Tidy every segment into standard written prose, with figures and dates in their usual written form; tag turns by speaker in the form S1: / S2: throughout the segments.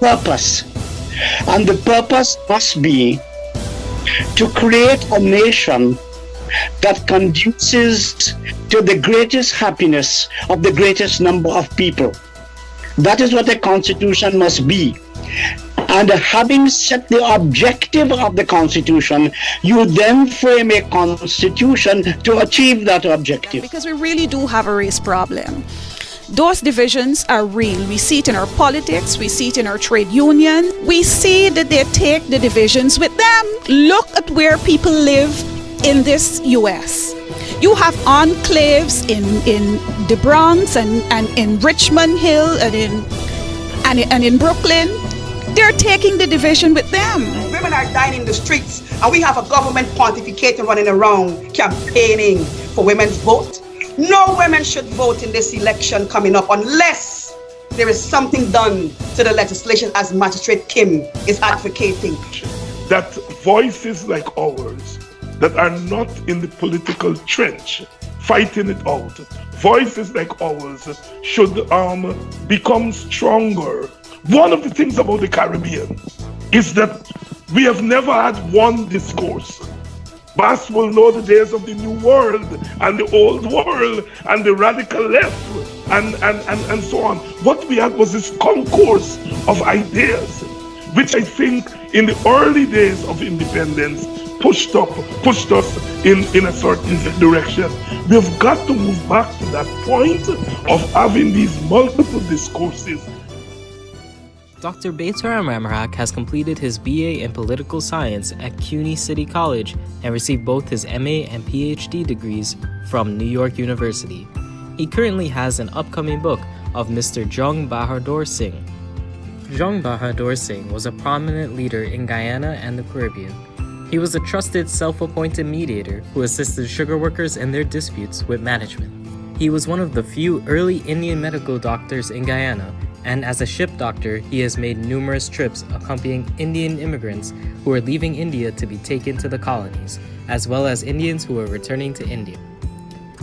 S1: purpose. And the purpose must be to create a nation that conduces to the greatest happiness of the greatest number of people. That is what a constitution must be. And having set the objective of the constitution, you then frame a constitution to achieve that objective.
S2: Because we really do have a race problem. Those divisions are real. We see it in our politics, we see it in our trade union. We see that they take the divisions with them. Look at where people live in this US. You have enclaves in the Bronx and in Richmond Hill and in Brooklyn. They're taking the division with them.
S3: Women are dying in the streets, and we have a government pontificating running around campaigning for women's vote. No women should vote in this election coming up unless there is something done to the legislation as Magistrate Kim is advocating.
S4: That voices like ours that are not in the political trench fighting it out, voices like ours should become stronger. One of the things about the Caribbean is that we have never had one discourse. Bass will know the days of the New World and the Old World and the radical left and so on. What we had was this concourse of ideas, which I think in the early days of independence pushed us in a certain direction. We've got to move back to that point of having these multiple discourses.
S5: Dr. Betoram Ramharack has completed his BA in Political Science at CUNY City College and received both his MA and PhD degrees from New York University. He currently has an upcoming book of Mr. Jung Bahadur Singh. Jung Bahadur Singh was a prominent leader in Guyana and the Caribbean. He was a trusted self-appointed mediator who assisted sugar workers in their disputes with management. He was one of the few early Indian medical doctors in Guyana, and as a ship doctor, he has made numerous trips accompanying Indian immigrants who are leaving India to be taken to the colonies, as well as Indians who are returning to India.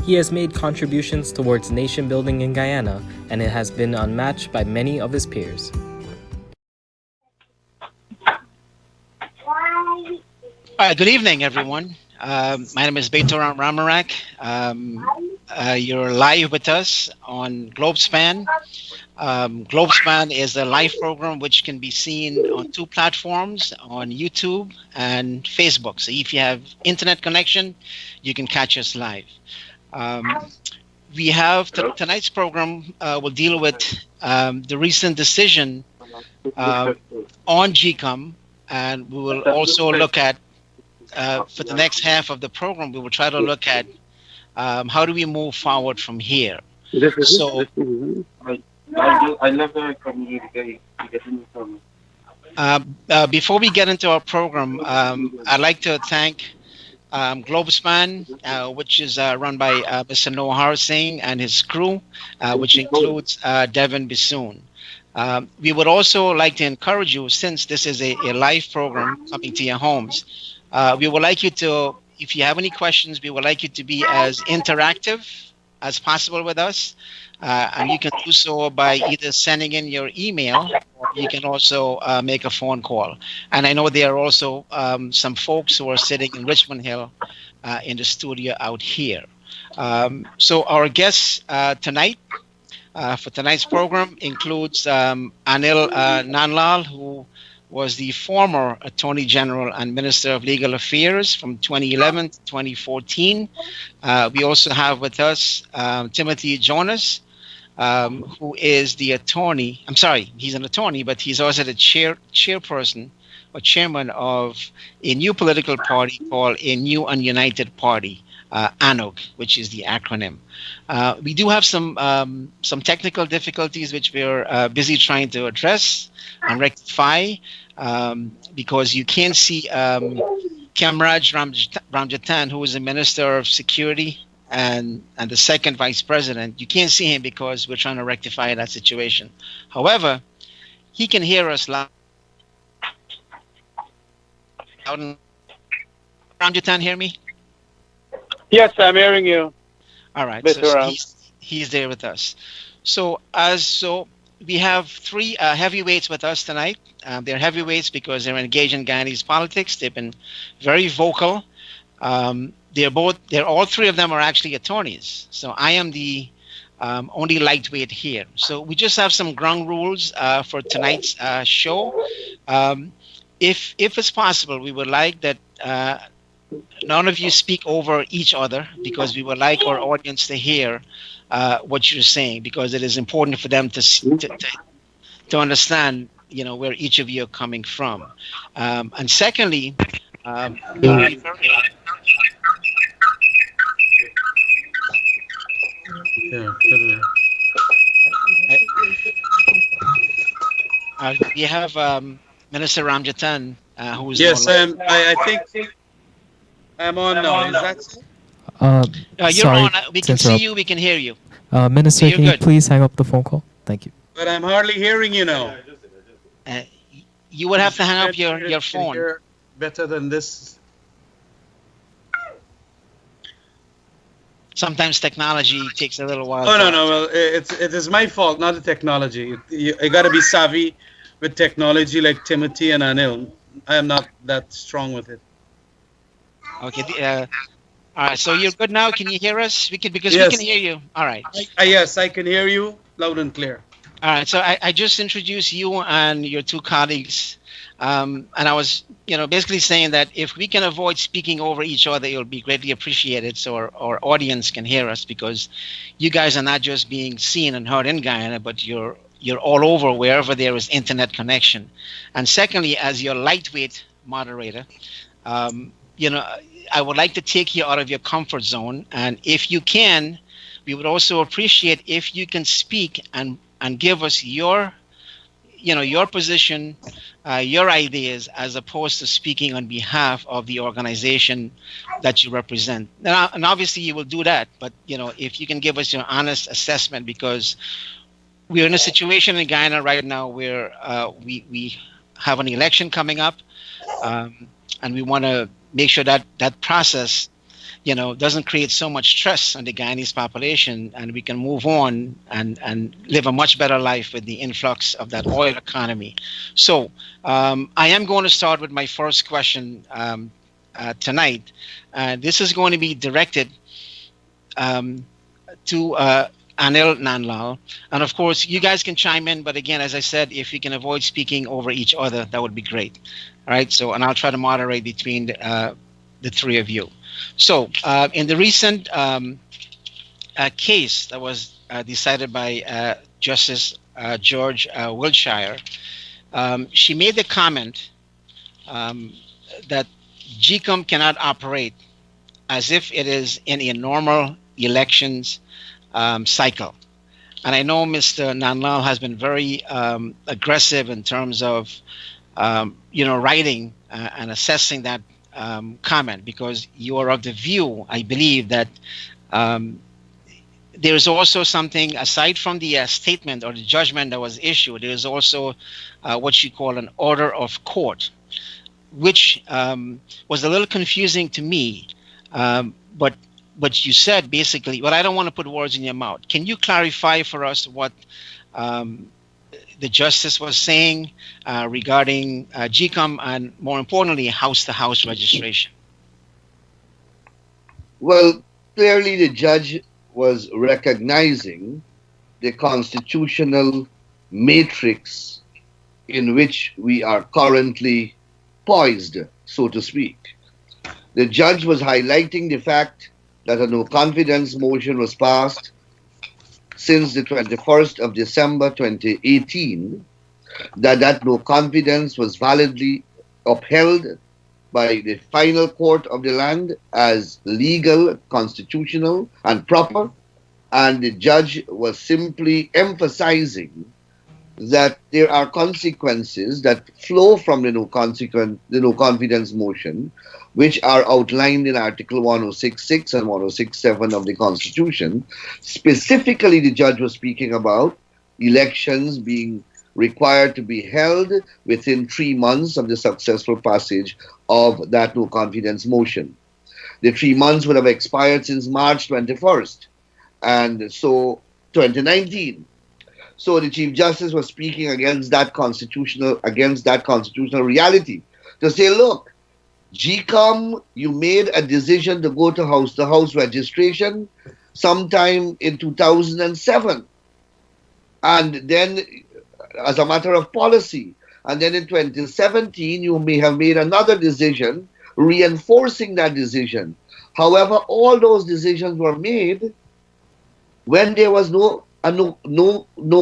S5: He has made contributions towards nation building in Guyana, and it has been unmatched by many of his peers.
S6: Good evening, everyone. My name is Betoram Ramharack. You're live with us on Globespan. Globespan is a live program which can be seen on two platforms, on YouTube and Facebook. So if you have internet connection, you can catch us live. We have tonight's program will deal with the recent decision on GCOM, and we will also look at for the next half of the program, we will try to look at how do we move forward from here. So, before we get into our program, I'd like to thank Globespan, which is run by Mr. Noahar Singh and his crew, which includes Devin Bissoon. We would also like to encourage you, since this is a live program coming to your homes, we would like you to, if you have any questions, we would like you to be as interactive as possible with us. And you can do so by either sending in your email, or you can also make a phone call. And I know there are also some folks who are sitting in Richmond Hill in the studio out here. So our guests tonight, for tonight's program, includes Anil Nanlal, who was the former Attorney General and Minister of Legal Affairs from 2011 to 2014. We also have with us Timothy Jonas, who is the attorney. I'm sorry, he's an attorney, but he's also the chairperson or chairman of a new political party called a New and United Party, ANOG, which is the acronym. We do have some technical difficulties which we're busy trying to address and rectify, because you can't see Kamraj Ramjatan, who is the Minister of Security and the second Vice President. You can't see him because we're trying to rectify that situation. However, he can hear us loud. Ramjatan, hear me?
S7: Yes, I'm hearing you.
S6: All right, so he's there with us. So we have three heavyweights with us tonight. They're heavyweights because they're engaged in Guyanese politics. They've been very vocal. They're all three of them are actually attorneys. So I am the only lightweight here. So we just have some ground rules for tonight's show. If it's possible, we would like that none of you speak over each other, because we would like our audience to hear what you're saying, because it is important for them to understand, where each of you are coming from. And secondly, we will be very, we have Minister Ramjatan, who's
S8: Yes,
S6: no
S8: I think I'm on now. Is that so?
S6: you're
S5: Sorry
S6: on. We
S5: to
S6: can see
S5: interrupt.
S6: you. We can hear you.
S5: Minister,
S6: You're
S5: can you
S6: good.
S5: please hang up the phone call? Thank you.
S8: But I'm hardly hearing you now.
S6: Uh, you would have to hang up your
S8: Can
S6: phone.
S8: hear better than this.
S6: Sometimes technology takes a little while.
S8: Oh no. Well, it is my fault, not the technology. You got to be savvy with technology, like Timothy and Anil. I am not that strong with it.
S6: Okay. All right. So you're good now. Can you hear us? We
S8: Yes.
S6: can hear you. All right.
S8: Yes, I can hear you loud and clear.
S6: All right. So I just introduced you and your two colleagues. And I was, basically saying that if we can avoid speaking over each other, it'll be greatly appreciated, so our audience can hear us, because you guys are not just being seen and heard in Guyana, but you're all over wherever there is internet connection. And secondly, as your lightweight moderator, I would like to take you out of your comfort zone. And if you can, we would also appreciate if you can speak and give us your position, your ideas, as opposed to speaking on behalf of the organization that you represent. And obviously you will do that, but if you can give us your honest assessment, because we're in a situation in Guyana right now where we have an election coming up, and we want to make sure that that process doesn't create so much stress on the Guyanese population, and we can move on and live a much better life with the influx of that oil economy. So I am going to start with my first question tonight. This is going to be directed to Anil Nanlal. And of course, you guys can chime in, but again, as I said, if you can avoid speaking over each other, that would be great. All right, so, and I'll try to moderate between the three of you. So, in the recent case that was decided by Justice George Wiltshire, she made the comment that GCOM cannot operate as if it is in a normal elections cycle. And I know Mr. Nanlal has been very aggressive in terms of, writing and assessing that comment, because you are of the view, I believe, that there is also something aside from the statement or the judgment that was issued. There is also what you call an order of court, which was a little confusing to me. But you said basically, but I don't want to put words in your mouth. Can you clarify for us what the justice was saying regarding GCOM, and more importantly, house-to-house registration?
S9: Well, clearly the judge was recognizing the constitutional matrix in which we are currently poised, so to speak. The judge was highlighting the fact that a no confidence motion was passed since the 21st of December 2018, that no confidence was validly upheld by the final court of the land as legal, constitutional, and proper, and the judge was simply emphasizing that there are consequences that flow from the no confidence motion, which are outlined in Article 106.6 and 106.7 of the Constitution. Specifically, the judge was speaking about elections being required to be held within 3 months of the successful passage of that no confidence motion. The 3 months would have expired since March 21st, and so 2019. So the Chief Justice was speaking against that constitutional reality to say, look, GCOM, you made a decision to go to house registration sometime in 2007. And then, as a matter of policy, and then in 2017, you may have made another decision reinforcing that decision. However, all those decisions were made when there was no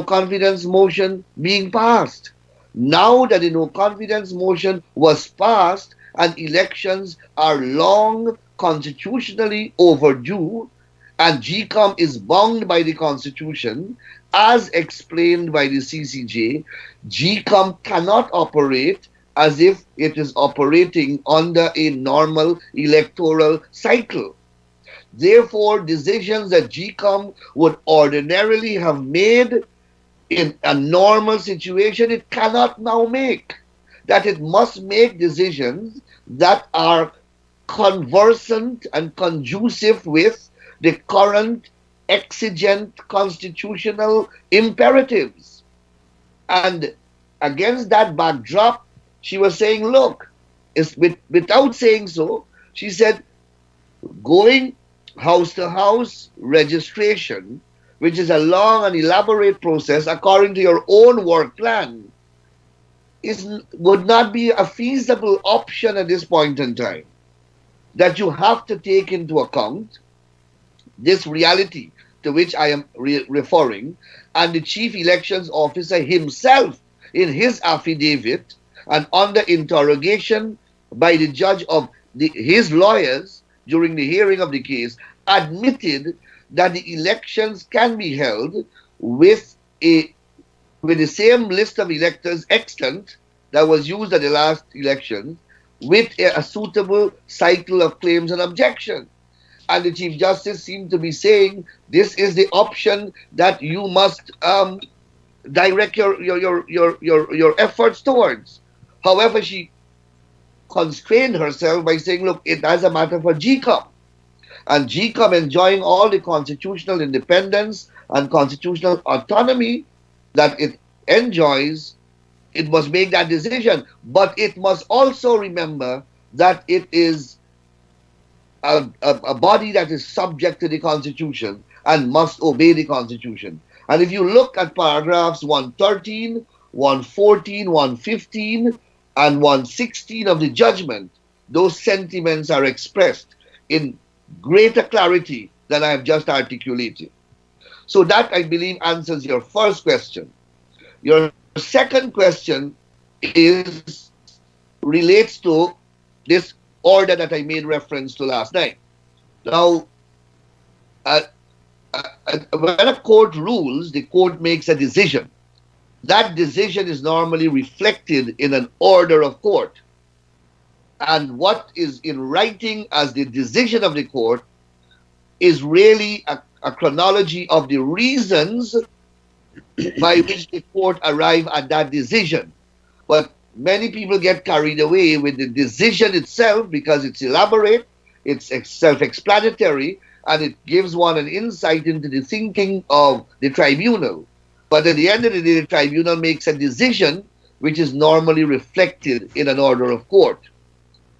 S9: confidence motion being passed. Now that the no confidence motion was passed and elections are long constitutionally overdue, and GCOM is bound by the Constitution, as explained by the CCJ, GCOM cannot operate as if it is operating under a normal electoral cycle. Therefore, decisions that GCOM would ordinarily have made in a normal situation, it cannot now make. That it must make decisions that are conversant and conducive with the current exigent constitutional imperatives. And against that backdrop, she was saying, look, without saying so, she said, going house to house registration, which is a long and elaborate process according to your own work plan, would not be a feasible option at this point in time. That you have to take into account this reality to which I am referring, and the Chief Elections Officer himself, in his affidavit and under interrogation by the judge of his lawyers during the hearing of the case, admitted that the elections can be held with the same list of electors extant that was used at the last election, with a suitable cycle of claims and objections. And the Chief Justice seemed to be saying this is the option that you must direct your efforts towards. However, she constrained herself by saying, look, it is a matter for GCOM. And GCOM, enjoying all the constitutional independence and constitutional autonomy that it enjoys, it must make that decision. But it must also remember that it is a body that is subject to the Constitution and must obey the Constitution. And if you look at paragraphs 113, 114, 115, and 116 of the judgment, those sentiments are expressed in greater clarity than I have just articulated. So that, I believe, answers your first question. Your second question relates to this order that I made reference to last night. Now, when a court rules, the court makes a decision. That decision is normally reflected in an order of court. And what is in writing as the decision of the court is really a chronology of the reasons by which the court arrived at that decision. But many people get carried away with the decision itself because it's elaborate, it's self-explanatory, and it gives one an insight into the thinking of the tribunal. But at the end of the day, the tribunal makes a decision which is normally reflected in an order of court.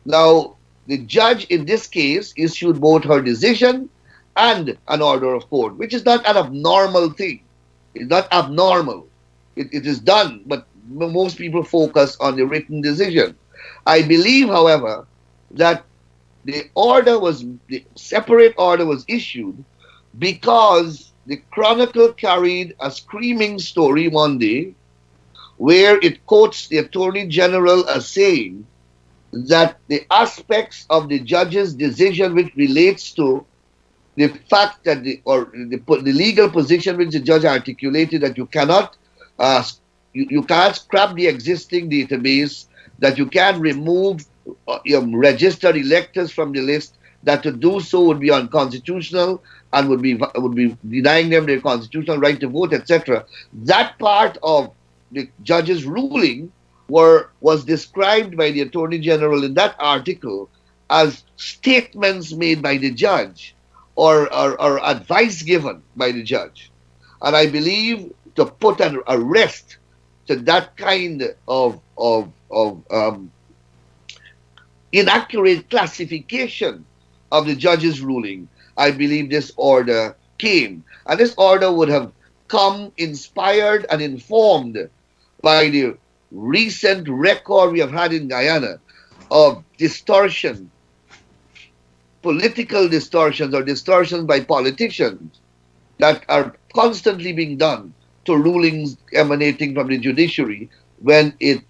S9: Now, the judge in this case issued both her decision and an order of court, which is not an abnormal thing. It's not abnormal. It is done, but most people focus on the written decision. I believe, however, that the separate order was issued because the Chronicle carried a screaming story one day where it quotes the Attorney General as saying that the aspects of the judge's decision which relates to the fact that the legal position which the judge articulated, that you cannot you can't scrap the existing database, that you can't remove registered electors from the list, that to do so would be unconstitutional and would be denying them their constitutional right to vote, etc. That part of the judge's ruling was described by the Attorney General in that article as statements made by the judge or advice given by the judge. And I believe to put an arrest to that kind of inaccurate classification of the judge's ruling, I believe this order came. And this order would have come inspired and informed by the recent record we have had in Guyana of distortion, political distortions or distortions by politicians that are constantly being done to rulings emanating from the judiciary when it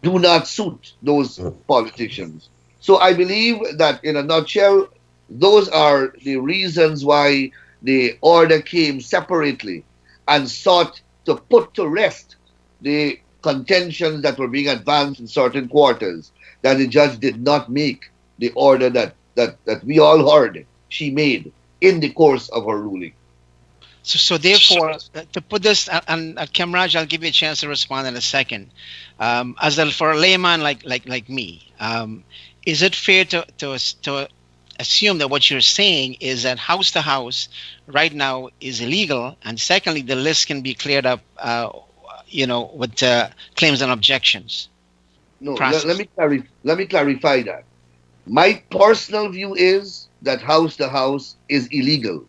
S9: do not suit those politicians. So I believe that in a nutshell, those are the reasons why the order came separately and sought to put to rest the contentions that were being advanced in certain quarters, that the judge did not make the order that we all heard she made in the course of her ruling.
S6: So therefore, to put this, and Kamraj, I'll give you a chance to respond in a second. For a layman like me, is it fair to assume that what you're saying is that house to house right now is illegal, and secondly, the list can be cleared up, with claims and objections?
S9: No, let me clarify that. My personal view is that house to house is illegal.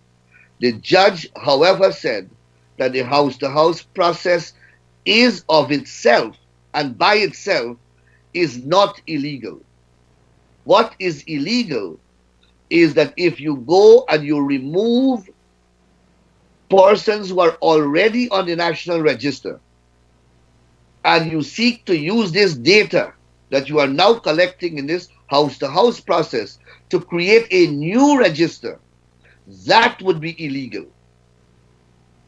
S9: The judge, however, said that the house to house process is of itself and by itself is not illegal. What is illegal is that if you go and you remove persons who are already on the National Register and you seek to use this data that you are now collecting in this house-to-house process to create a new register, that would be illegal.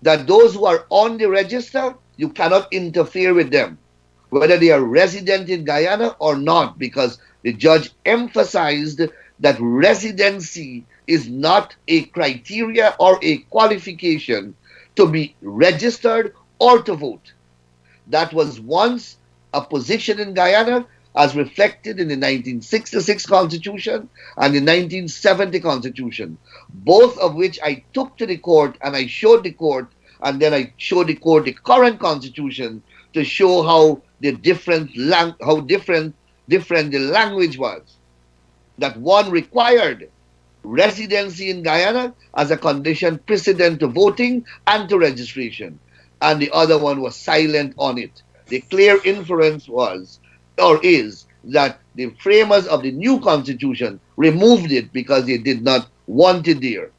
S9: That those who are on the register, you cannot interfere with them, whether they are resident in Guyana or not, because the judge emphasized that residency is not a criteria or a qualification to be registered or to vote. That was once a position in Guyana as reflected in the 1966 Constitution and the 1970 Constitution, both of which I took to the court and I showed the court, and then I showed the court the current Constitution to show how different the language was. That one required residency in Guyana as a condition precedent to voting and to registration, and the other one was silent on it. The clear inference was, or is, that the framers of the new Constitution removed it because they did not want it there.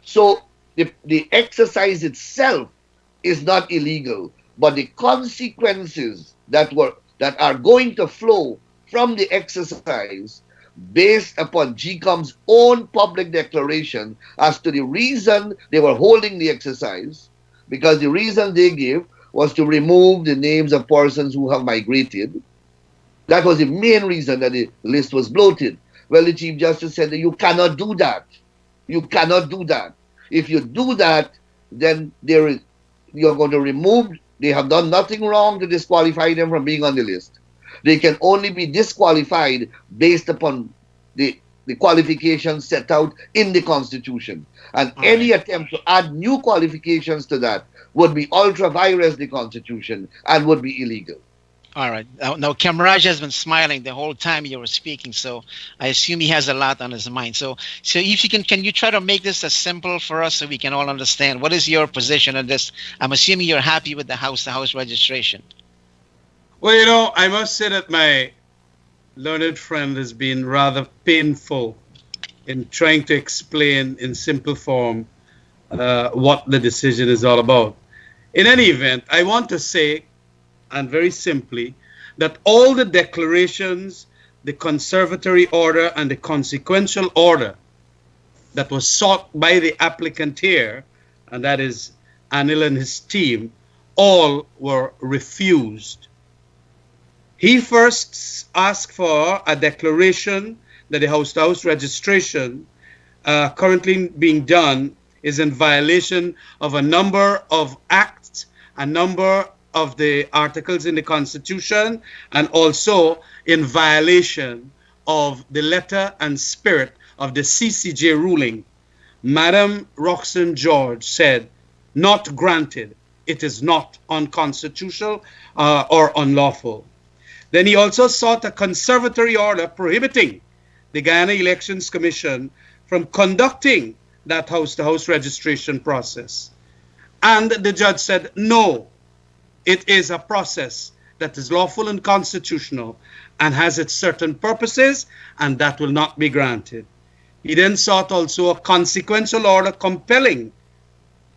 S9: So the exercise itself is not illegal, but the consequences that are going to flow from the exercise, based upon GCOM's own public declaration as to the reason they were holding the exercise, because the reason they gave was to remove the names of persons who have migrated. That was the main reason that the list was bloated. Well, the Chief Justice said that you cannot do that. You cannot do that. If you do that, then you're going to remove, they have done nothing wrong to disqualify them from being on the list. They can only be disqualified based upon the qualifications set out in the Constitution. And any attempt to add new qualifications to that would be ultra vires the Constitution and would be illegal.
S6: All right. Now, Kamraj has been smiling the whole time you were speaking, so I assume he has a lot on his mind. So if you can you try to make this as simple for us so we can all understand? What is your position on this? I'm assuming you're happy with the house-to-house registration.
S8: Well, I must say that my learned friend has been rather painful in trying to explain in simple form what the decision is all about. In any event, I want to say, and very simply, that all the declarations, the conservatory order, and the consequential order that was sought by the applicant here, and that is Anil and his team, all were refused. He first asked for a declaration that the house-to-house registration currently being done is in violation of a number of acts, a number of the articles in the Constitution, and also in violation of the letter and spirit of the CCJ ruling. Madam Roxanne George said, not granted. it is not unconstitutional or unlawful. Then he also sought a conservatory order prohibiting the Guyana Elections Commission from conducting that house-to-house registration process. And the judge said, no, it is a process that is lawful and constitutional and has its certain purposes, and that will not be granted. He then sought also a consequential order compelling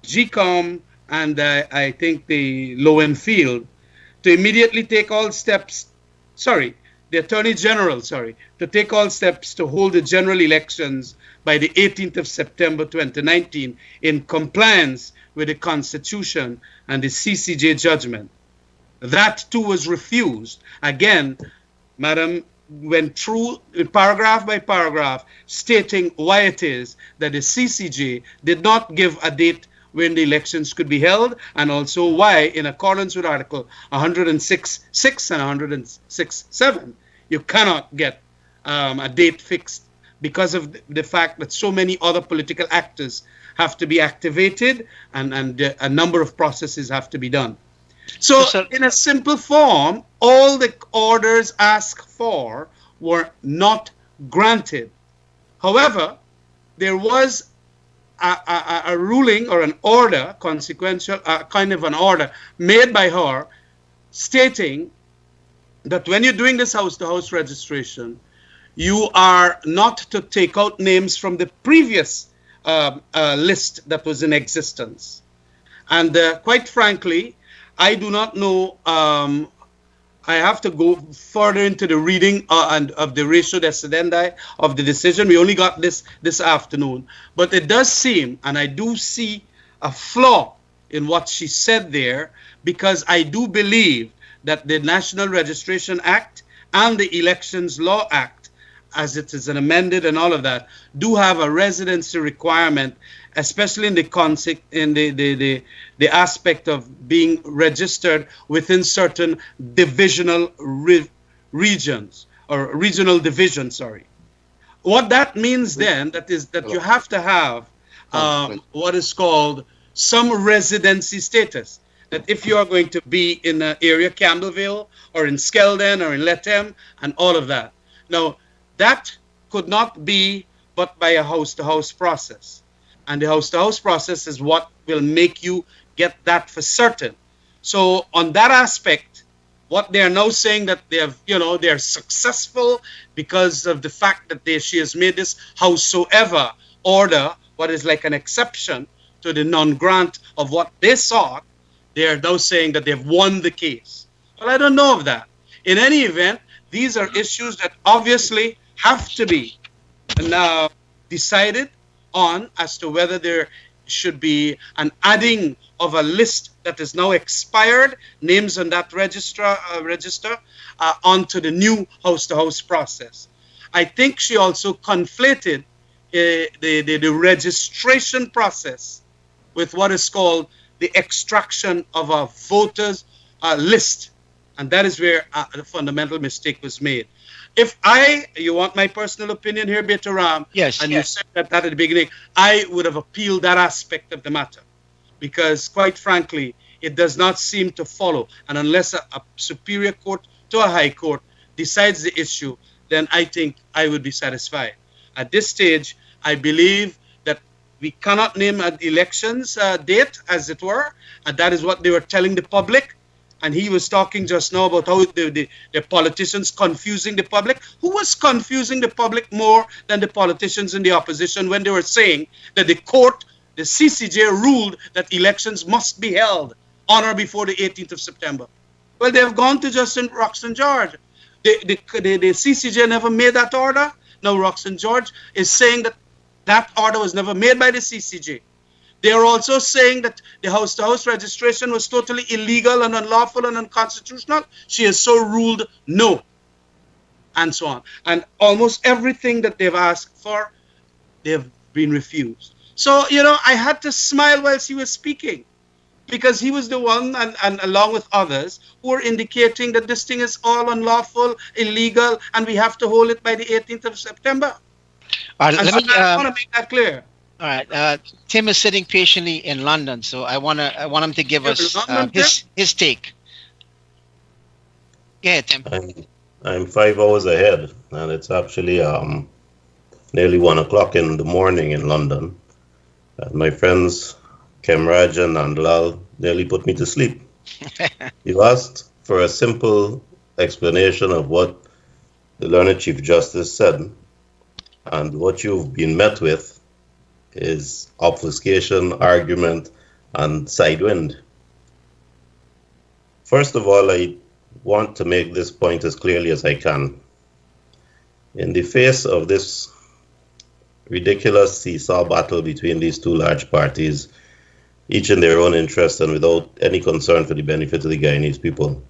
S8: GCOM and I think the Lowenfield to immediately take all steps, the Attorney General, to take all steps to hold the general elections by the 18th of September 2019 in compliance with the Constitution and the CCJ judgment. That too was refused. Again, Madam went through paragraph by paragraph stating why it is that the CCJ did not give a date when the elections could be held, and also why, in accordance with Article 106.6 and 106.7, you cannot get a date fixed because of the fact that so many other political actors have to be activated and a number of processes have to be done. So, in a simple form, all the orders asked for were not granted. However, there was a ruling or an order, consequential, kind of an order made by her stating that when you're doing this house-to-house registration, you are not to take out names from the previous list that was in existence. And quite frankly, I do not know. I have to go further into the reading of the ratio decidendi of the decision. We only got this afternoon. But it does seem, and I do see a flaw in what she said there, because I do believe that the National Registration Act and the Elections Law Act, as it is amended and all of that, do have a residency requirement, especially in the aspect of being registered within certain divisional regions or regional divisions. What that means then, that you have to have what is called some residency status. That if you are going to be in the area Campbellville or in Skeldon or in Lethem and all of that. Now, that could not be but by a house-to-house process. And the house-to-house process is what will make you get that for certain. So on that aspect, what they are now saying that they have, they're successful because of the fact that she has made this howsoever order, what is like an exception to the non-grant of what they sought, they are now saying that they've won the case. Well, I don't know of that. In any event, these are issues that obviously have to be now decided on as to whether there should be an adding of a list that is now expired, names on that register onto the new house-to-house process. I think she also conflated the registration process with what is called the extraction of a voters list. And that is where the fundamental mistake was made. If you want my personal opinion here, Betaram,
S6: yes,
S8: and you said that at the beginning, I would have appealed that aspect of the matter. Because quite frankly, it does not seem to follow. And unless a superior court to a high court decides the issue, then I think I would be satisfied. At this stage, I believe that we cannot name an elections date, as it were, and that is what they were telling the public. And he was talking just now about how the politicians confusing the public. Who was confusing the public more than the politicians in the opposition when they were saying that the court, the CCJ, ruled that elections must be held on or before the 18th of September? Well, they have gone to Justin Roxton George. The CCJ never made that order. Now Roxton George is saying that that order was never made by the CCJ. They are also saying that the house-to-house registration was totally illegal and unlawful and unconstitutional. She has so ruled no, and so on. And almost everything that they've asked for, they have been refused. So, I had to smile whilst he was speaking, because he was the one, and along with others, who were indicating that this thing is all unlawful, illegal, and we have to hold it by the 18th of September.
S6: I
S8: want to make that clear.
S6: All right. Tim is sitting patiently in London, so I want him to give us
S8: London, Tim?
S6: his take. Go ahead, Tim.
S10: I'm 5 hours ahead, and it's actually nearly 1 o'clock in the morning in London. And my friends Kemraj and Nandlal nearly put me to sleep. You asked for a simple explanation of what the learned Chief Justice said, and what you've been met with is obfuscation, argument, and sidewind. First of all, I want to make this point as clearly as I can. In the face of this ridiculous seesaw battle between these two large parties, each in their own interest and without any concern for the benefit of the Guyanese people,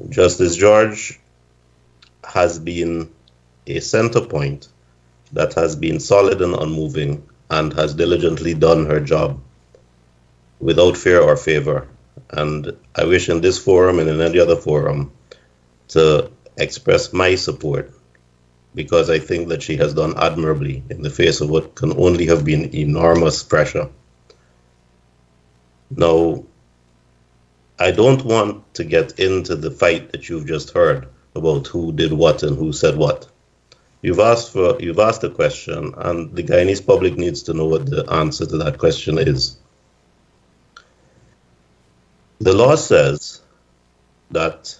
S10: Justice George has been a center point that has been solid and unmoving and has diligently done her job without fear or favor. And I wish in this forum and in any other forum to express my support, because I think that she has done admirably in the face of what can only have been enormous pressure. Now, I don't want to get into the fight that you've just heard about who did what and who said what. You've asked a question, and the Guyanese public needs to know what the answer to that question is. The law says that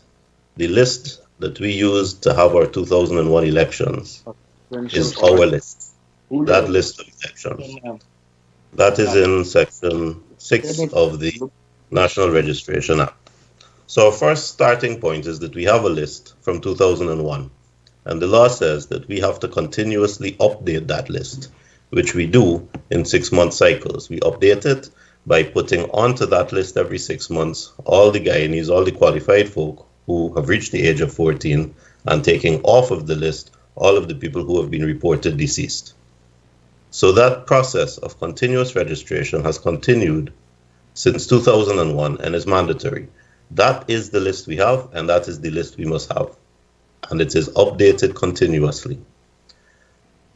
S10: the list that we used to have our 2001 elections is our list. That list of elections. That is in Section 6 of the National Registration Act. So our first starting point is that we have a list from 2001. And the law says that we have to continuously update that list, which we do in 6-month cycles. We update it by putting onto that list every 6 months all the Guyanese, all the qualified folk who have reached the age of 14, and taking off of the list all of the people who have been reported deceased. So that process of continuous registration has continued since 2001 and is mandatory. That is the list we have, and that is the list we must have. And it is updated continuously.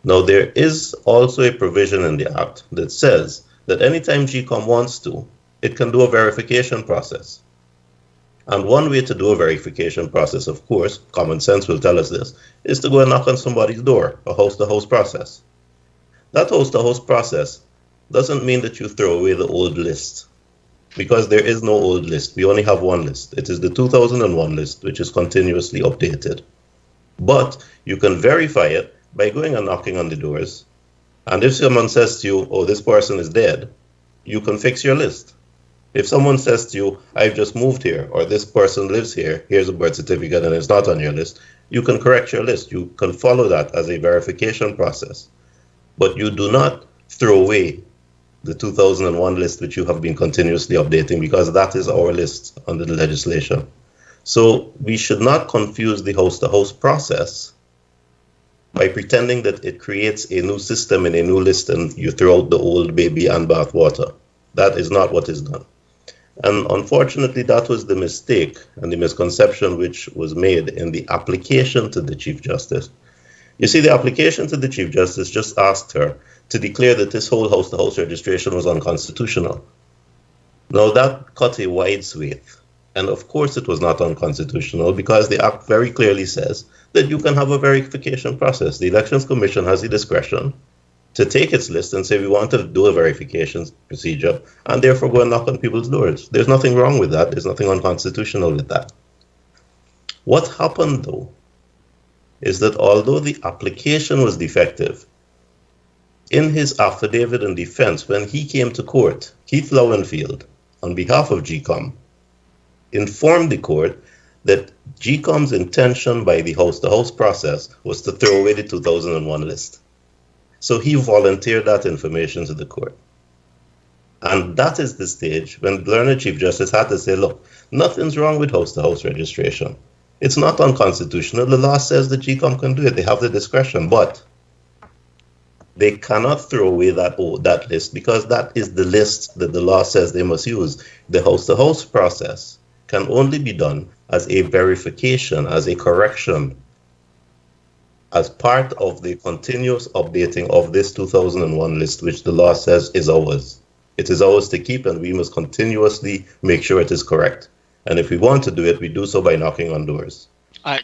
S10: Now, there is also a provision in the Act that says that anytime GCOM wants to, it can do a verification process. And one way to do a verification process, of course, common sense will tell us this, is to go and knock on somebody's door, a house-to-house process. That house-to-house process doesn't mean that you throw away the old list, because there is no old list. We only have one list. It is the 2001 list, which is continuously updated. But you can verify it by going and knocking on the doors. And if someone says to you, oh, this person is dead, you can fix your list. If someone says to you, I've just moved here, or this person lives here, here's a birth certificate and it's not on your list, you can correct your list. You can follow that as a verification process. But you do not throw away the 2001 list, which you have been continuously updating, because that is our list under the legislation. So we should not confuse the house-to-house process by pretending that it creates a new system and a new list and you throw out the old baby and bathwater. That is not what is done. And unfortunately, that was the mistake and the misconception which was made in the application to the Chief Justice. You see, the application to the Chief Justice just asked her to declare that this whole house-to-house registration was unconstitutional. Now, that cut a wide swathe. And of course it was not unconstitutional, because the Act very clearly says that you can have a verification process. The Elections Commission has the discretion to take its list and say we want to do a verification procedure, and therefore go and knock on people's doors. There's nothing wrong with that. There's nothing unconstitutional with that. What happened, though, is that although the application was defective, in his affidavit in defense, when he came to court, Keith Lowenfield, on behalf of GCOM, informed the court that GCOM's intention by the house-to-house process was to throw away the 2001 list. So he volunteered that information to the court. And that is the stage when the learned Chief Justice had to say, look, nothing's wrong with house-to-house registration. It's not unconstitutional. The law says that GCOM can do it. They have the discretion, but they cannot throw away that list, because that is the list that the law says they must use. The house-to-house process can only be done as a verification, as a correction as part of the continuous updating of this 2001 list, which the law says is ours. It is ours to keep, and we must continuously make sure it is correct. And if we want to do it, we do so by knocking on doors.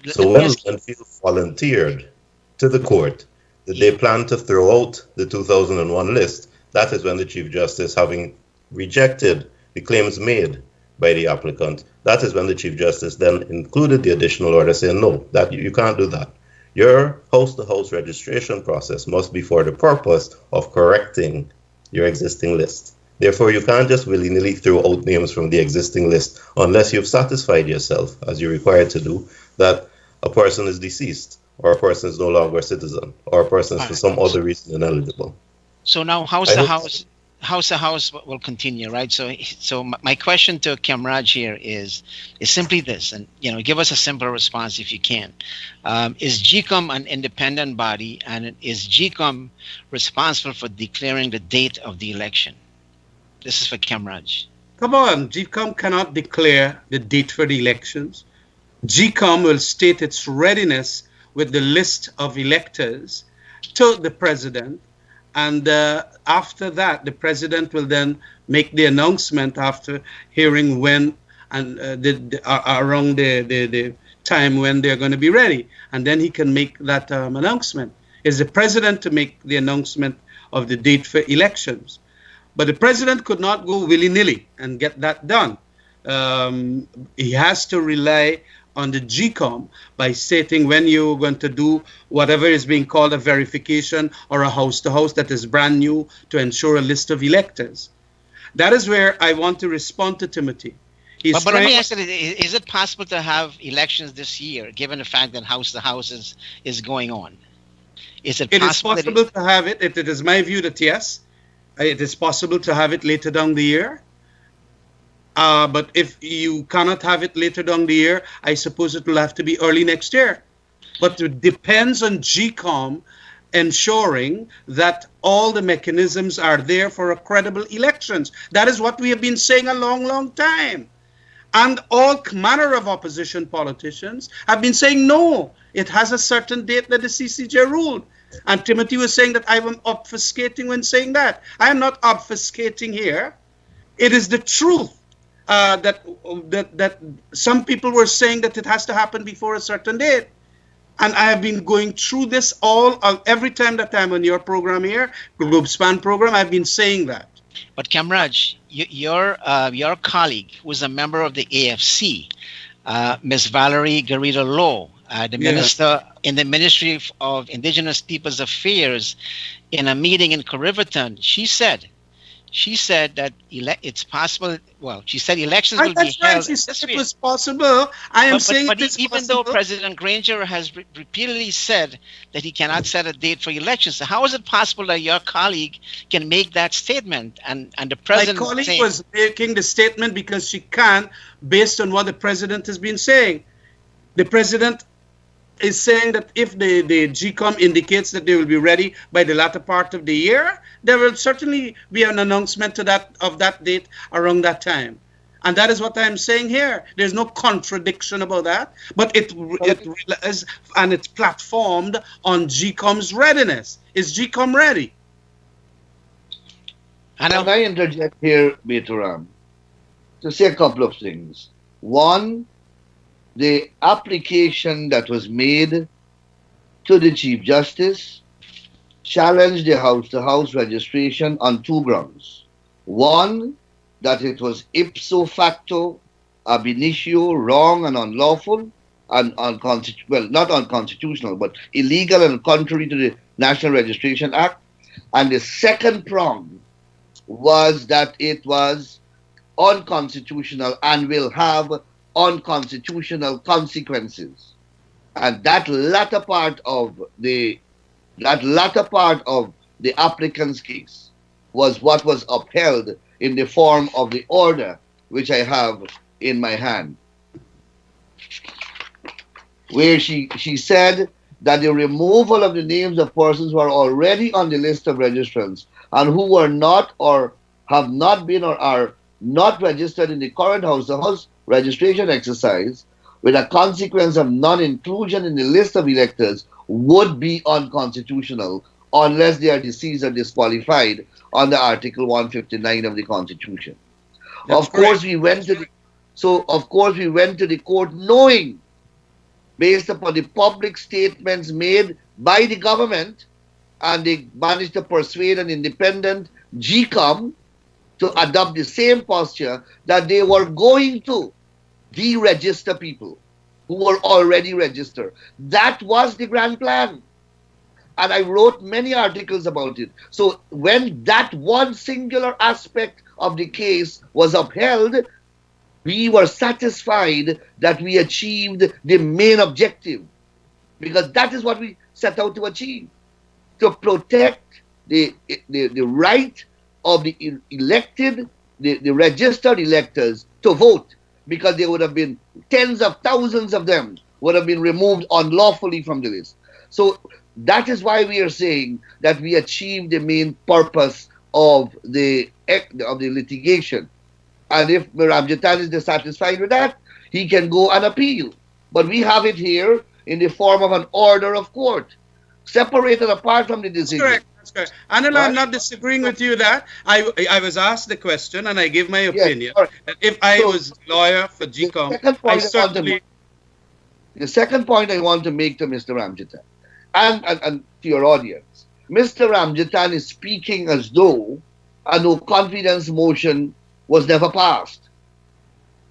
S10: So when Renfield volunteered to the court that they plan to throw out the 2001 list, that is when the Chief Justice, having rejected the claims made by the applicant, that is when the Chief Justice then included the additional order saying, no, that you can't do that. Your house-to-house registration process must be for the purpose of correcting your existing list. Therefore, you can't just willy-nilly throw out names from the existing list unless you've satisfied yourself, as you're required to do, that a person is deceased, or a person is no longer a citizen, or a person is for some other reason ineligible.
S6: So now house to house will continue, right? So my question to Kamraj here is simply this, and give us a simple response if you can. Is GCOM an independent body, and is GCOM responsible for declaring the date of the election? This is for Kamraj.
S8: Come on, GCOM cannot declare the date for the elections. GCOM will state its readiness with the list of electors to the president, and after that, the president will then make the announcement after hearing when and around the time when they're going to be ready, and then he can make that announcement. It's the president to make the announcement of the date for elections. But the president could not go willy-nilly and get that done. He has to rely on the GCOM by stating when you're going to do whatever is being called a verification or a house-to-house that is brand new to ensure a list of electors. That is where I want to respond to Timothy.
S6: But let me ask you, is it possible to have elections this year, given the fact that house-to-house is going on? Is it possible?
S8: It is possible to have it. It is my view that yes, it is possible to have it later down the year. But if you cannot have it later down the year, I suppose it will have to be early next year. But it depends on GCOM ensuring that all the mechanisms are there for a credible elections. That is what we have been saying a long, long time. And all manner of opposition politicians have been saying, no, it has a certain date that the CCJ ruled. And Timothy was saying that I am obfuscating when saying that. I am not obfuscating here. It is the truth. That some people were saying that it has to happen before a certain date, and I have been going through this every time that I'm on your program here, Globespan program. I've been saying that.
S6: But Kamraj, your colleague, who is a member of the AFC, Ms. Valerie Garrido Lowe, the minister in the Ministry of Indigenous Peoples Affairs, in a meeting in Riverton, she said that it's possible. Well, she said elections will be held.
S8: She said it was possible. I am saying
S6: but even though President Granger has repeatedly said that he cannot set a date for elections, so how is it possible that your colleague can make that statement and the president?
S8: My colleague was making the statement because she can, based on what the president has been saying. The president is saying that if the GCOM indicates that they will be ready by the latter part of the year, there will certainly be an announcement of that date around that time. And that is what I'm saying here. There's no contradiction about that, but it is, and it's platformed on GCOM's readiness. Is GCOM ready?
S9: Can I interject here, Betaram, to say a couple of things? One, the application that was made to the Chief Justice challenged the house-to-house registration on two grounds. One, that it was ipso facto, ab initio, wrong and unlawful, and not unconstitutional, but illegal and contrary to the National Registration Act. And the second prong was that it was unconstitutional and will have unconstitutional consequences. And that latter part of the applicant's case was what was upheld in the form of the order which I have in my hand, where she said that the removal of the names of persons who are already on the list of registrants and who were not or have not been or are not registered in the current house-to-house registration exercise with a consequence of non-inclusion in the list of electors would be unconstitutional unless they are deceased or disqualified under Article 159 of the Constitution.
S8: That's
S9: Of course,
S8: correct.
S9: we went to the court knowing, based upon the public statements made by the government, and they managed to persuade an independent GCOM to adopt the same posture, that they were going to deregister people who were already registered. That was the grand plan. And I wrote many articles about it. So when that one singular aspect of the case was upheld, we were satisfied that we achieved the main objective, because that is what we set out to achieve, to protect the right of the elected, the registered electors to vote, because there would have been tens of thousands of them would have been removed unlawfully from the list. So that is why we are saying that we achieved the main purpose of the litigation. And if Ramjatan is dissatisfied with that, he can go and appeal. But we have it here in the form of an order of court, separated apart from the decision.
S8: That's correct. That's correct. Anil, I'm not disagreeing with you that I was asked the question and I gave my opinion.
S9: Yes,
S8: That if I was lawyer for GCOM, I certainly...
S9: The second point I want to make to Mr. Ramjatan and to your audience, Mr. Ramjatan is speaking as though a no confidence motion was never passed.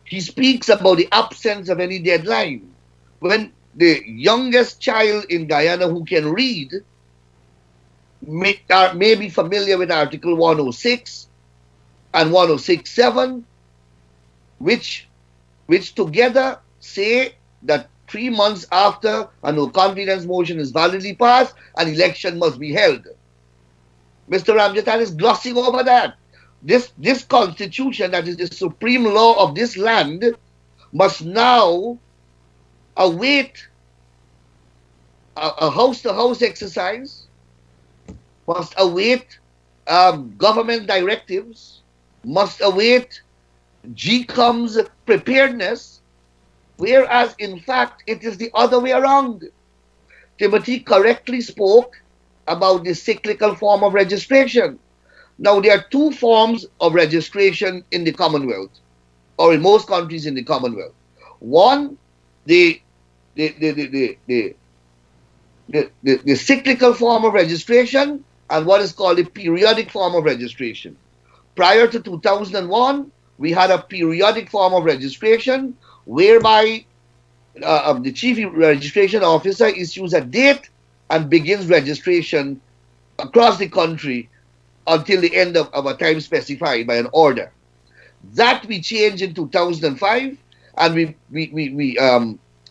S9: He speaks about the absence of any deadline, when the youngest child in Guyana who can read may be familiar with Article 106 and 106.7, which together say that 3 months after a no confidence motion is validly passed, an election must be held. Mr. Ramjatan is glossing over that. This constitution, that is the supreme law of this land, must now await a house-to-house exercise, must await government directives, must await GCOM's preparedness, whereas in fact it is the other way around. Timothy correctly spoke about the cyclical form of registration. Now, there are two forms of registration in the Commonwealth, or in most countries in the Commonwealth. One, the cyclical form of registration, and what is called a periodic form of registration. Prior to 2001, we had a periodic form of registration whereby the chief registration officer issues a date and begins registration across the country until the end of a time specified by an order. That we changed in 2005, and we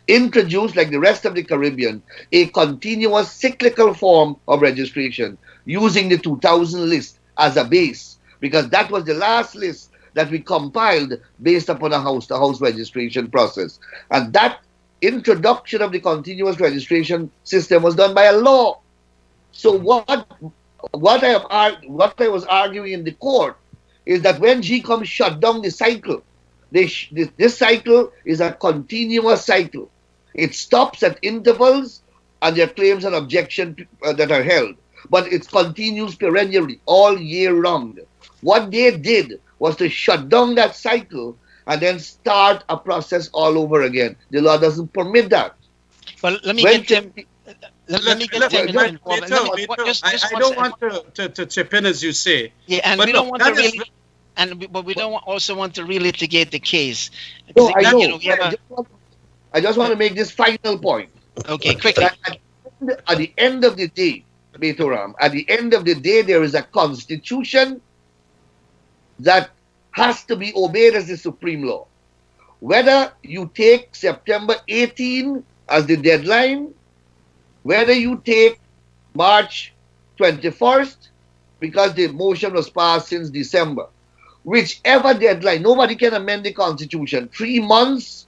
S9: introduced, like the rest of the Caribbean, a continuous cyclical form of registration using the 2000 list as a base, because that was the last list that we compiled based upon a house-to-house registration process. And that introduction of the continuous registration system was done by a law. So what I was arguing in the court is that when GCOM shut down the cycle, this cycle is a continuous cycle. It stops at intervals, and there are claims and objections that are held, but it continues perennially all year round. What they did was to shut down that cycle and then start a process all over again. The law doesn't permit that.
S6: Well, let me get Tim. Let me get Tim involved.
S8: I don't want to chip in, as you say.
S6: Yeah, and
S8: but
S6: we don't want to really, but we don't also want to relitigate the case.
S9: No, I know. I just want to make this final point.
S6: Okay, quickly.
S9: At the end of the day, Betoram, at the end of the day, there is a constitution that has to be obeyed as the supreme law. Whether you take September 18 as the deadline, whether you take March 21st, because the motion was passed since December, whichever deadline, nobody can amend the constitution. 3 months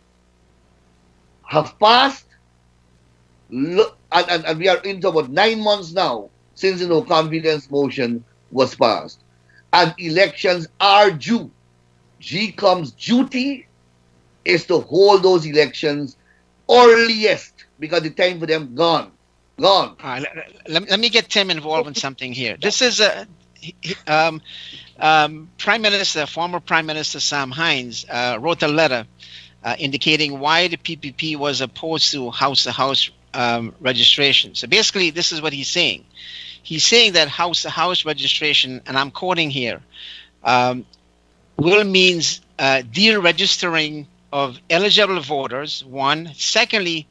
S9: have passed, and we are into about 9 months now since the no confidence motion was passed. And elections are due. GCOM's duty is to hold those elections earliest, because the time for them gone.
S6: All right, let me get Tim involved in something here. This is former Prime Minister Sam Hines wrote a letter indicating why the PPP was opposed to house-to-house registration. So basically, this is what he's saying. He's saying that house-to-house registration, and I'm quoting here, will means deregistering of eligible voters, one. Secondly,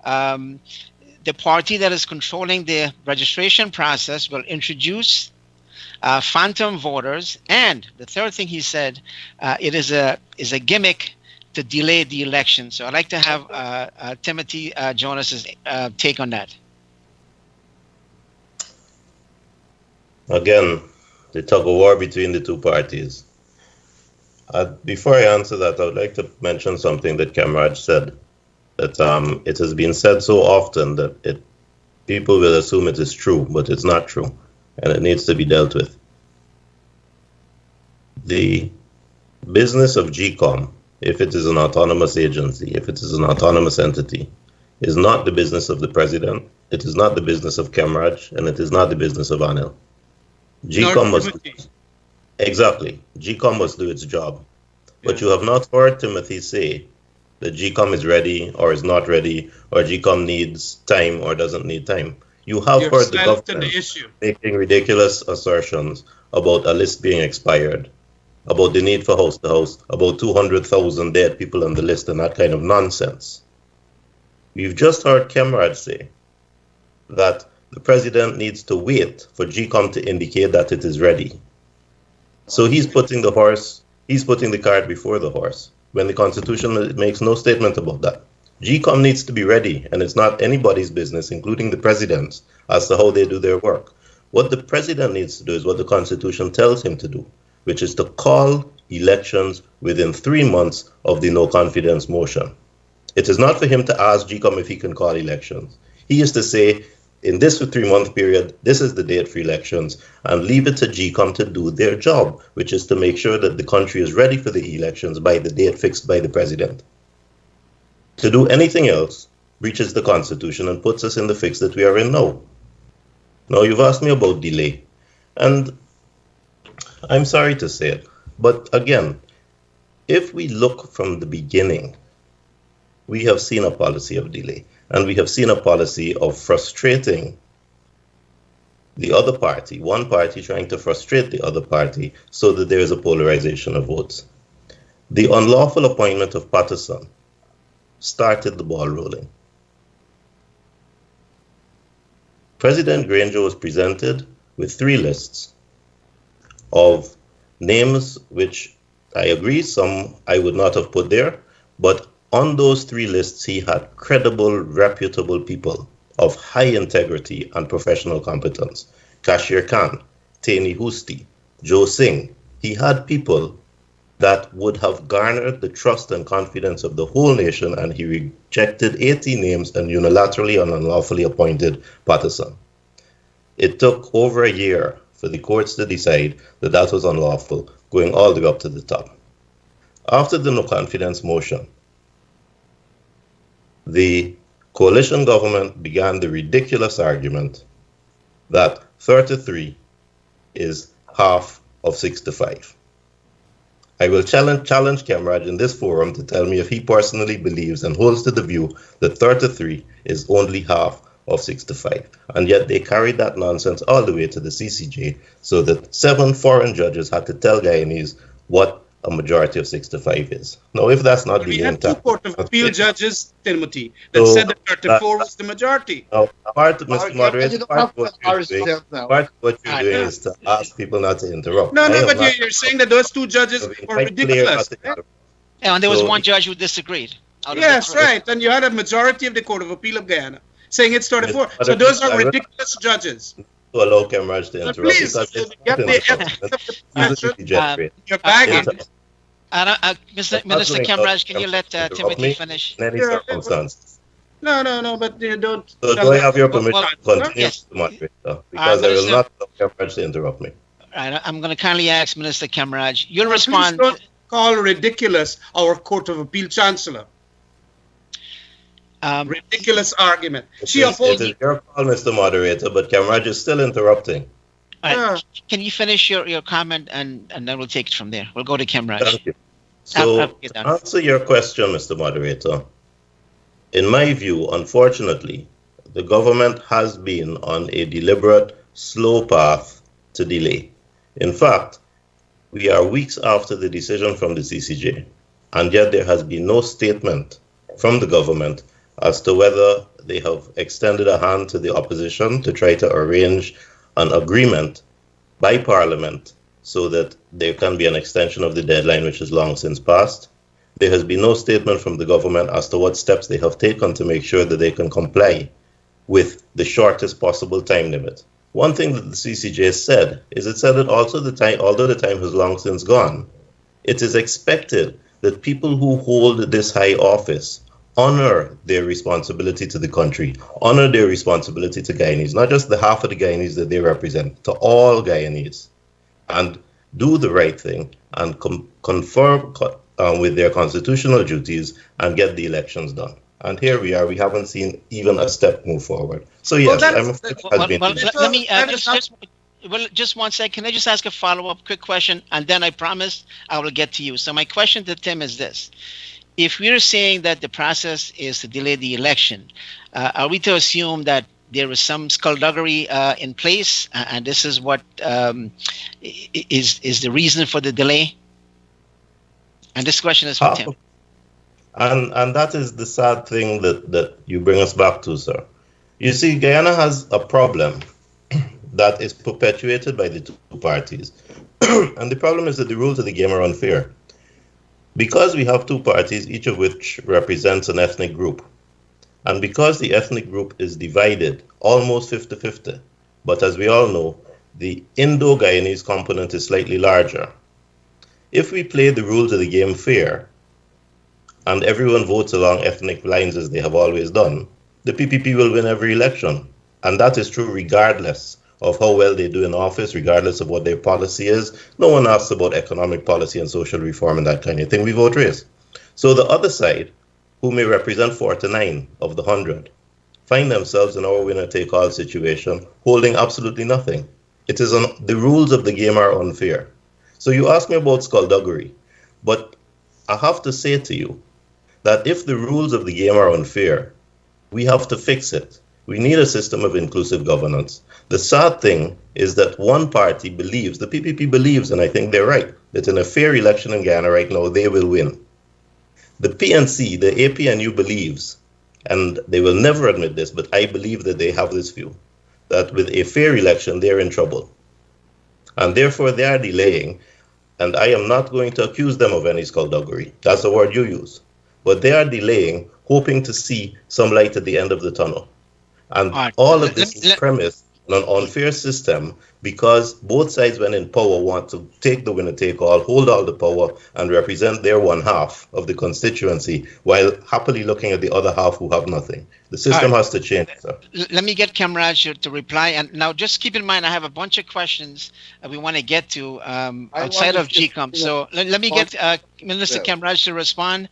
S6: the party that is controlling the registration process will introduce phantom voters, and the third thing he said, it is a gimmick to delay the election. So I'd like to have Timothy Jonas's take on that.
S10: Again, the tug of war between the two parties. Before I answer that, I would like to mention something that Kamraj said, that it has been said so often that people will assume it is true, but it's not true, and it needs to be dealt with. The business of GCOM, if it is an autonomous agency, if it is an autonomous entity, is not the business of the president, it is not the business of Kamraj, and it is not the business of Anil. GCOM must do its job. But you have not heard Timothy say that GCOM is ready or is not ready, or GCOM needs time or doesn't need time. You have heard the government making ridiculous assertions about a list being expired, about the need for house-to-house, about 200,000 dead people on the list, and that kind of nonsense. We've just heard Kamraj say that the president needs to wait for GCOM to indicate that it is ready. So he's putting the cart before the horse, when the Constitution makes no statement about that. GCOM needs to be ready, and it's not anybody's business, including the president's, as to how they do their work. What the president needs to do is what the Constitution tells him to do, which is to call elections within 3 months of the no confidence motion. It is not for him to ask GCOM if he can call elections. He is to say, in this 3-month period, this is the date for elections, and leave it to GCOM to do their job, which is to make sure that the country is ready for the elections by the date fixed by the president. To do anything else breaches the Constitution and puts us in the fix that we are in now. Now, you've asked me about delay, and I'm sorry to say it, but again, if we look from the beginning, we have seen a policy of delay. And we have seen a policy of frustrating the other party, one party trying to frustrate the other party so that there is a polarization of votes. The unlawful appointment of Patterson started the ball rolling. President Granger was presented with 3 lists of names which I agree, some I would not have put there, but on those 3 lists, he had credible, reputable people of high integrity and professional competence. Kashir Khan, Tani Husti, Joe Singh. He had people that would have garnered the trust and confidence of the whole nation, and he rejected 80 names and unilaterally and unlawfully appointed Patterson. It took over a year for the courts to decide that that was unlawful, going all the way up to the top. After the no confidence motion, the coalition government began the ridiculous argument that 33 is half of 65. I will challenge Kamraj in this forum to tell me if he personally believes and holds to the view that 33 is only half of 65. And yet they carried that nonsense all the way to the CCJ, so that 7 foreign judges had to tell Guyanese what a majority of 65 is. Now, if that's not the
S8: had 2 Court of Appeal judges, Timothy, that said that 34 was the majority.
S10: Now, part of Mr. Moderator, part of what you're doing is to ask people not to interrupt.
S8: No, but you're saying that those 2 judges were ridiculous.
S6: And there was one judge who disagreed.
S8: Yes, right. And you had a majority of the Court of Appeal of Guyana saying it's 34. So those are ridiculous judges.
S10: To allow Kamraj to interrupt.
S8: Please, get
S6: you're bagging. Minister Kamraj, can you let Timothy finish?
S10: In any circumstance.
S8: No, but you don't.
S10: So do I have your permission to continue, Mr. Moderator? Because I will not allow Kamraj to interrupt me.
S6: All right, I'm going to kindly ask Minister Kamraj. You'll respond.
S8: Please don't call ridiculous our Court of Appeal Chancellor. Ridiculous argument. She
S10: It
S8: upholds
S10: is your call, Mr. Moderator, but Camraj is still interrupting.
S6: Can you finish your comment and then we'll take it from there. We'll go to Camraj.
S10: Thank you. So, to answer your question, Mr. Moderator, in my view, unfortunately, the government has been on a deliberate, slow path to delay. In fact, we are weeks after the decision from the CCJ, and yet there has been no statement from the government as to whether they have extended a hand to the opposition to try to arrange an agreement by Parliament so that there can be an extension of the deadline, which is long since passed. There has been no statement from the government as to what steps they have taken to make sure that they can comply with the shortest possible time limit. One thing that the CCJ said is it said that also although the time has long since gone, it is expected that people who hold this high office honor their responsibility to the country, honor their responsibility to Guyanese, not just the half of the Guyanese that they represent, to all Guyanese, and do the right thing and conform with their constitutional duties and get the elections done. And here we are. We haven't seen even a step move forward. So yes,
S6: just 1 second. Can I just ask a follow-up quick question? And then I promise I will get to you. So my question to Tim is this. If we're saying that the process is to delay the election, are we to assume that there is some skullduggery in place, and this is what is the reason for the delay? And this question is for Tim.
S10: And that is the sad thing that you bring us back to, sir. You see, Guyana has a problem that is perpetuated by the two parties. And the problem is that the rules of the game are unfair. Because we have two parties, each of which represents an ethnic group, and because the ethnic group is divided almost 50-50, but as we all know, the Indo-Guyanese component is slightly larger. If we play the rules of the game fair, and everyone votes along ethnic lines as they have always done, the PPP will win every election. And that is true regardless of how well they do in office, regardless of what their policy is. No one asks about economic policy and social reform and that kind of thing. We vote race. So the other side, who may represent 49 of the 100, find themselves in our winner-take-all situation, holding absolutely nothing. It is the rules of the game are unfair. So you ask me about skullduggery, but I have to say to you that if the rules of the game are unfair, we have to fix it. We need a system of inclusive governance. The sad thing is that one party believes, the PPP believes, and I think they're right, that in a fair election in Guyana right now, they will win. The PNC, the APNU believes, and they will never admit this, but I believe that they have this view, that with a fair election, they're in trouble. And therefore, they are delaying, and I am not going to accuse them of any skullduggery. That's the word you use. But they are delaying, hoping to see some light at the end of the tunnel. And all of this is premised on an unfair system because both sides, when in power, want to take the winner take all, hold all the power, and represent their one half of the constituency while happily looking at the other half who have nothing. The system has to change, sir.
S6: Let me get Camraj to reply. And now just keep in mind, I have a bunch of questions we want to get to outside of GCOM. So let me get Minister Camraj to respond.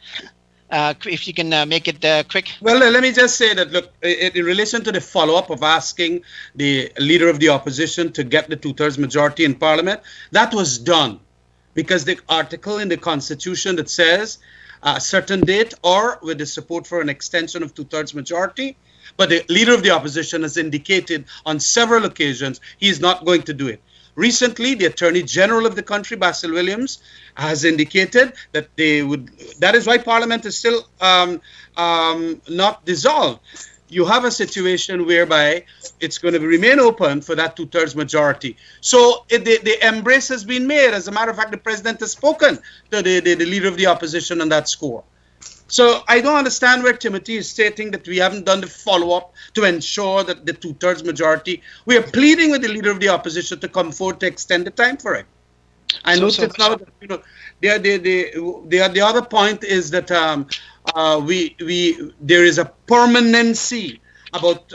S6: If you can make it quick.
S8: Well, let me just say that, look, in relation to the follow-up of asking the leader of the opposition to get the two-thirds majority in Parliament, that was done because the article in the Constitution that says a certain date or with the support for an extension of two-thirds majority, but the leader of the opposition has indicated on several occasions he is not going to do it. Recently, the Attorney General of the country, Basil Williams, has indicated that they would. That is why Parliament is still not dissolved. You have a situation whereby it's going to remain open for that two-thirds majority. So the embrace has been made. As a matter of fact, the President has spoken to the leader of the opposition on that score. So I don't understand where Timothy is stating that we haven't done the follow-up to ensure that the two-thirds majority. We are pleading with the leader of the opposition to come forward to extend the time for it. I noticed now that, you know, the other point is that there is a permanency about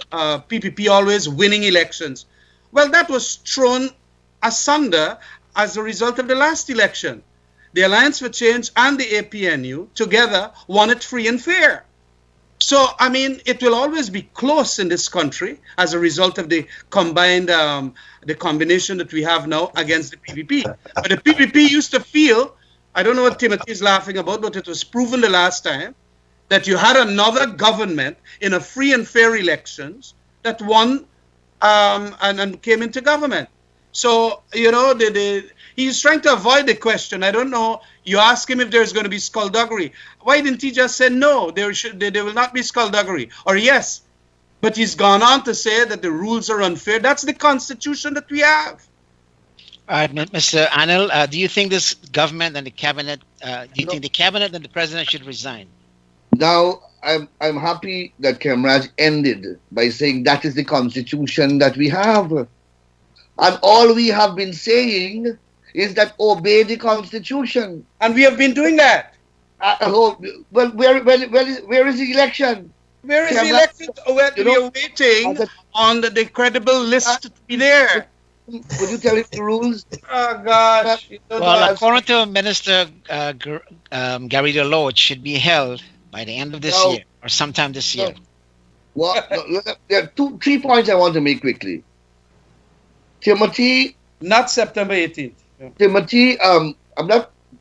S8: PPP always winning elections. Well, that was thrown asunder as a result of the last election. The Alliance for Change and the APNU together won it free and fair. So, I mean, it will always be close in this country as a result of the the combination that we have now against the PPP. But the PPP used to feel, I don't know what Timothy is laughing about, but it was proven the last time that you had another government in a free and fair elections that won and came into government. So, you know, he's trying to avoid the question. I don't know. You ask him if there's going to be skullduggery. Why didn't he just say no, there will not be skullduggery? Or yes. But he's gone on to say that the rules are unfair. That's the constitution that we have.
S6: All right, Mr. Anil, do you think this government and the cabinet, think the cabinet and the president should resign?
S9: Now, I'm happy that Kemraj ended by saying that is the constitution that we have. And all we have been saying is that obey the constitution.
S8: And we have been doing that.
S9: Well, where is the election?
S8: Where is the election? We are waiting on the credible list to be there.
S9: Would you tell him the rules?
S8: Oh, gosh.
S6: Well, according to Minister Garrido Law, it should be held by the end of this year or sometime this year.
S9: Well, there are 3 points I want to make quickly. Timothy,
S8: not September 18th.
S9: Yeah. Timothy,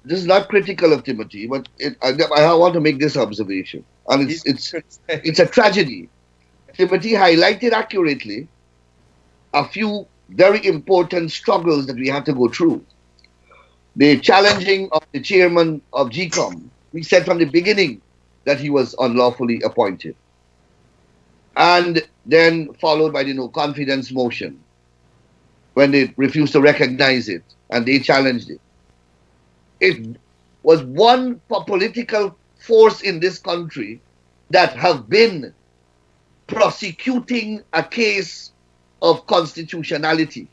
S9: this is not critical of Timothy, but I want to make this observation, and it's a tragedy. Timothy highlighted accurately a few very important struggles that we have to go through. The challenging of the chairman of GCOM. We said from the beginning that he was unlawfully appointed, and then followed by the no confidence motion, when they refused to recognize it and they challenged it. It was one political force in this country that have been prosecuting a case of constitutionality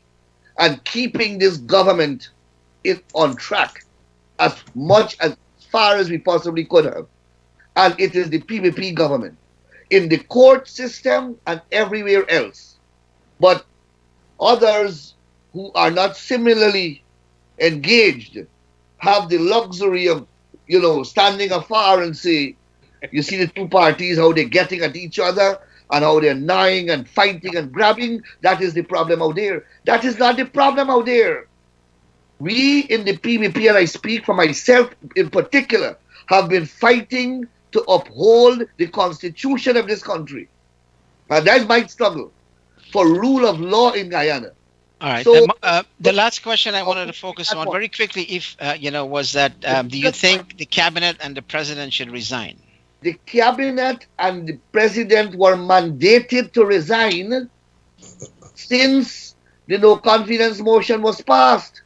S9: and keeping this government on track as far as we possibly could have. And it is the PPP government in the court system and everywhere else. But others who are not similarly engaged have the luxury of, standing afar and say, you see the two parties, how they're getting at each other and how they're gnawing and fighting and grabbing. That is the problem out there. That is not the problem out there. We in the PPP, and I speak for myself in particular, have been fighting to uphold the constitution of this country. And that's my struggle for rule of law in Guyana.
S6: All right. So, the last question I wanted to focus on very quickly, was that do you think the cabinet and the president should resign?
S9: The cabinet and the president were mandated to resign since the no confidence motion was passed.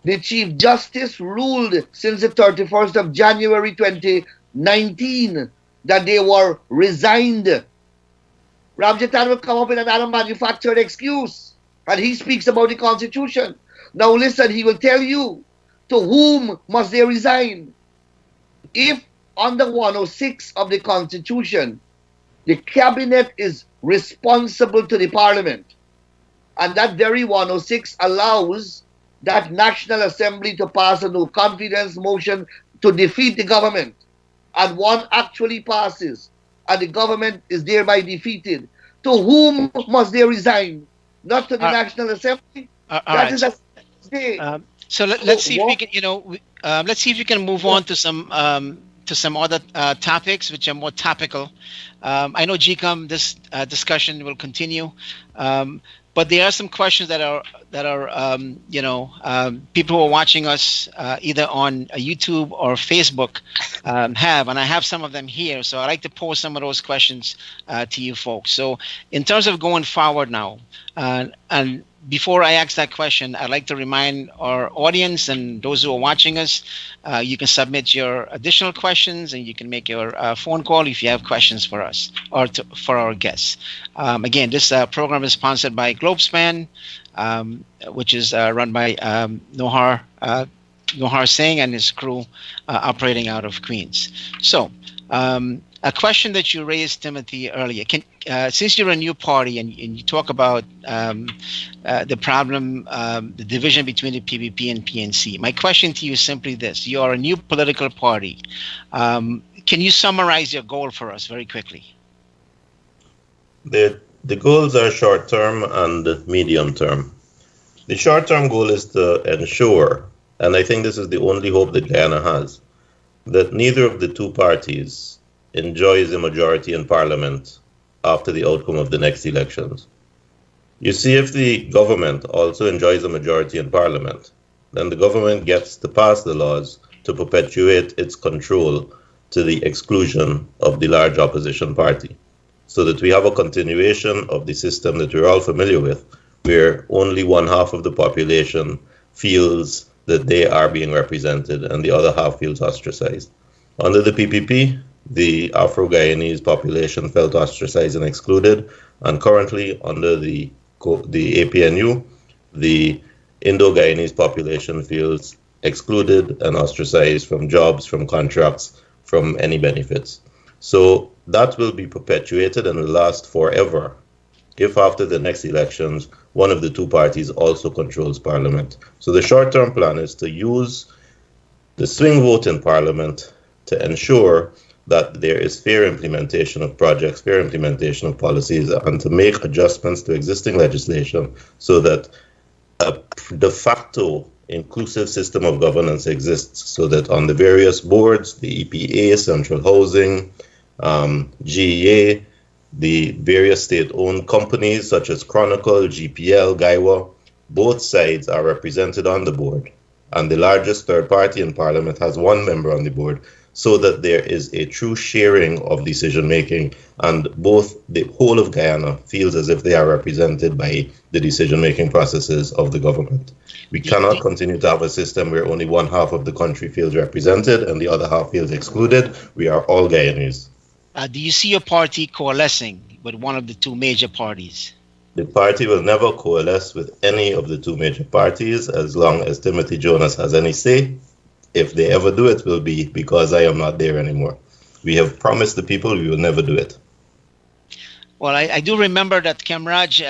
S9: The Chief Justice ruled since the 31st of January 2019 that they were resigned. Ramjatan will come up with another manufactured excuse. And he speaks about the Constitution. Now listen, he will tell you, to whom must they resign? If under 106 of the Constitution, the cabinet is responsible to the parliament, and that very 106 allows that National Assembly to pass a no confidence motion to defeat the government, and one actually passes, and the government is thereby defeated, to whom must they resign? Not to the National Assembly. That is a mistake.
S6: So let's see if we can, let's see if we can move on to some other topics which are more topical. I know GCOM, this discussion will continue, but there are some questions that are people who are watching us either on YouTube or Facebook have, and I have some of them here. So I'd like to pose some of those questions to you folks. So in terms of going forward now, and before I ask that question, I'd like to remind our audience and those who are watching us, you can submit your additional questions and you can make your phone call if you have questions for us or for our guests. Again, this program is sponsored by Globespan, which is run by Nohar Singh and his crew operating out of Queens. So, a question that you raised, Timothy, earlier. Since you're a new party and you talk about the problem, the division between the PPP and PNC, my question to you is simply this. You are a new political party. Can you summarize your goal for us very quickly?
S10: The goals are short term and medium term. The short term goal is to ensure, and I think this is the only hope that Guyana has, that neither of the two parties enjoys a majority in Parliament after the outcome of the next elections. You see, if the government also enjoys a majority in Parliament, then the government gets to pass the laws to perpetuate its control to the exclusion of the large opposition party, so that we have a continuation of the system that we're all familiar with, where only one half of the population feels that they are being represented and the other half feels ostracized. Under the PPP, the Afro-Guyanese population felt ostracized and excluded, and currently under the APNU, the Indo-Guyanese population feels excluded and ostracized from jobs, from contracts, from any benefits. So that will be perpetuated and will last forever if after the next elections, one of the two parties also controls Parliament. So the short-term plan is to use the swing vote in Parliament to ensure that there is fair implementation of projects, fair implementation of policies, and to make adjustments to existing legislation so that a de facto inclusive system of governance exists, so that on the various boards, the EPA, Central Housing, GEA, the various state-owned companies such as Chronicle, GPL, Gaiwa, both sides are represented on the board, and the largest third party in Parliament has one member on the board, so that there is a true sharing of decision-making, and both the whole of Guyana feels as if they are represented by the decision-making processes of the government. We cannot continue to have a system where only one half of the country feels represented and the other half feels excluded. We are all Guyanese.
S6: Do you see your party coalescing with one of the two major parties?
S10: The party will never coalesce with any of the two major parties as long as Timothy Jonas has any say. If they ever do it, will be because I am not there anymore. We have promised the people we will never do it.
S6: Well, I do remember that Kemraj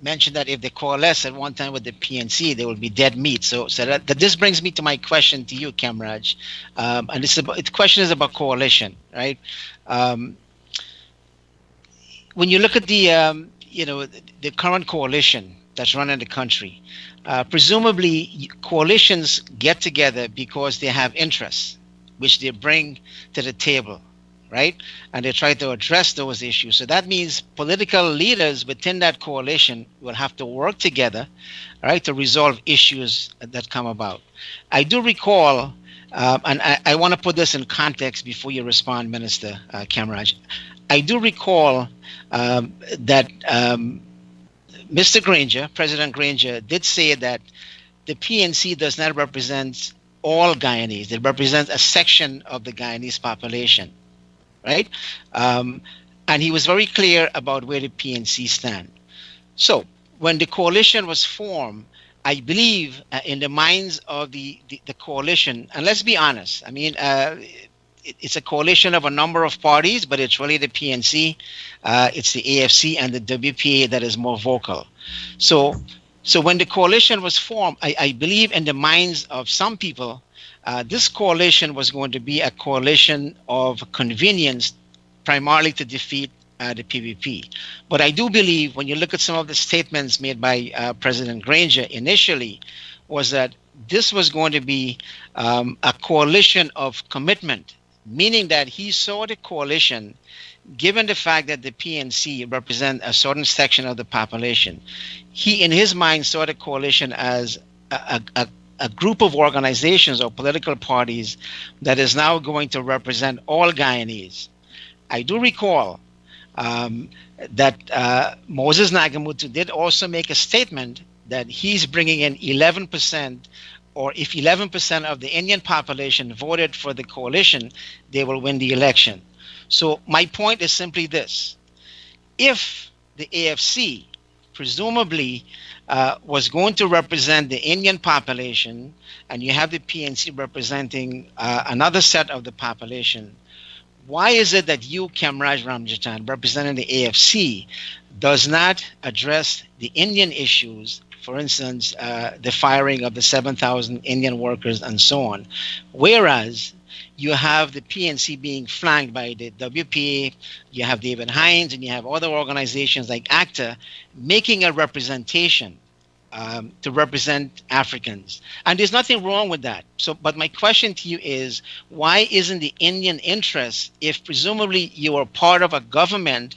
S6: mentioned that if they coalesce at one time with the PNC, there will be dead meat. So that this brings me to my question to you, Kemraj. And the question is about coalition, right? When you look at the current coalition that's running the country, presumably coalitions get together because they have interests, which they bring to the table, right? And they try to address those issues. So that means political leaders within that coalition will have to work together, right, to resolve issues that come about. I do recall, and I want to put this in context before you respond, Minister Kemraj. I do recall that Mr. Granger, President Granger, did say that the PNC does not represent all Guyanese. It represents a section of the Guyanese population, right? And he was very clear about where the PNC stand. So when the coalition was formed, I believe in the minds of the coalition, and let's be honest, I mean, it's a coalition of a number of parties, but it's really the PNC, it's the AFC and the WPA that is more vocal. So when the coalition was formed, I believe in the minds of some people, this coalition was going to be a coalition of convenience, primarily to defeat the PPP. But I do believe when you look at some of the statements made by President Granger initially, was that this was going to be a coalition of commitment, meaning that he saw the coalition, given the fact that the PNC represent a certain section of the population, he in his mind saw the coalition as a group of organizations or political parties that is now going to represent all Guyanese. I do recall that Moses Nagamutu did also make a statement that he's bringing in 11%, or if 11% of the Indian population voted for the coalition, they will win the election. So my point is simply this. If the AFC presumably was going to represent the Indian population, and you have the PNC representing another set of the population, why is it that you, Kemraj Ramjatan, representing the AFC, does not address the Indian issues, for instance, the firing of the 7,000 Indian workers and so on, whereas you have the PNC being flanked by the WPA, you have David Hines, and you have other organizations like ACTA making a representation to represent Africans. And there's nothing wrong with that. So, but my question to you is, why isn't the Indian interest, if presumably you are part of a government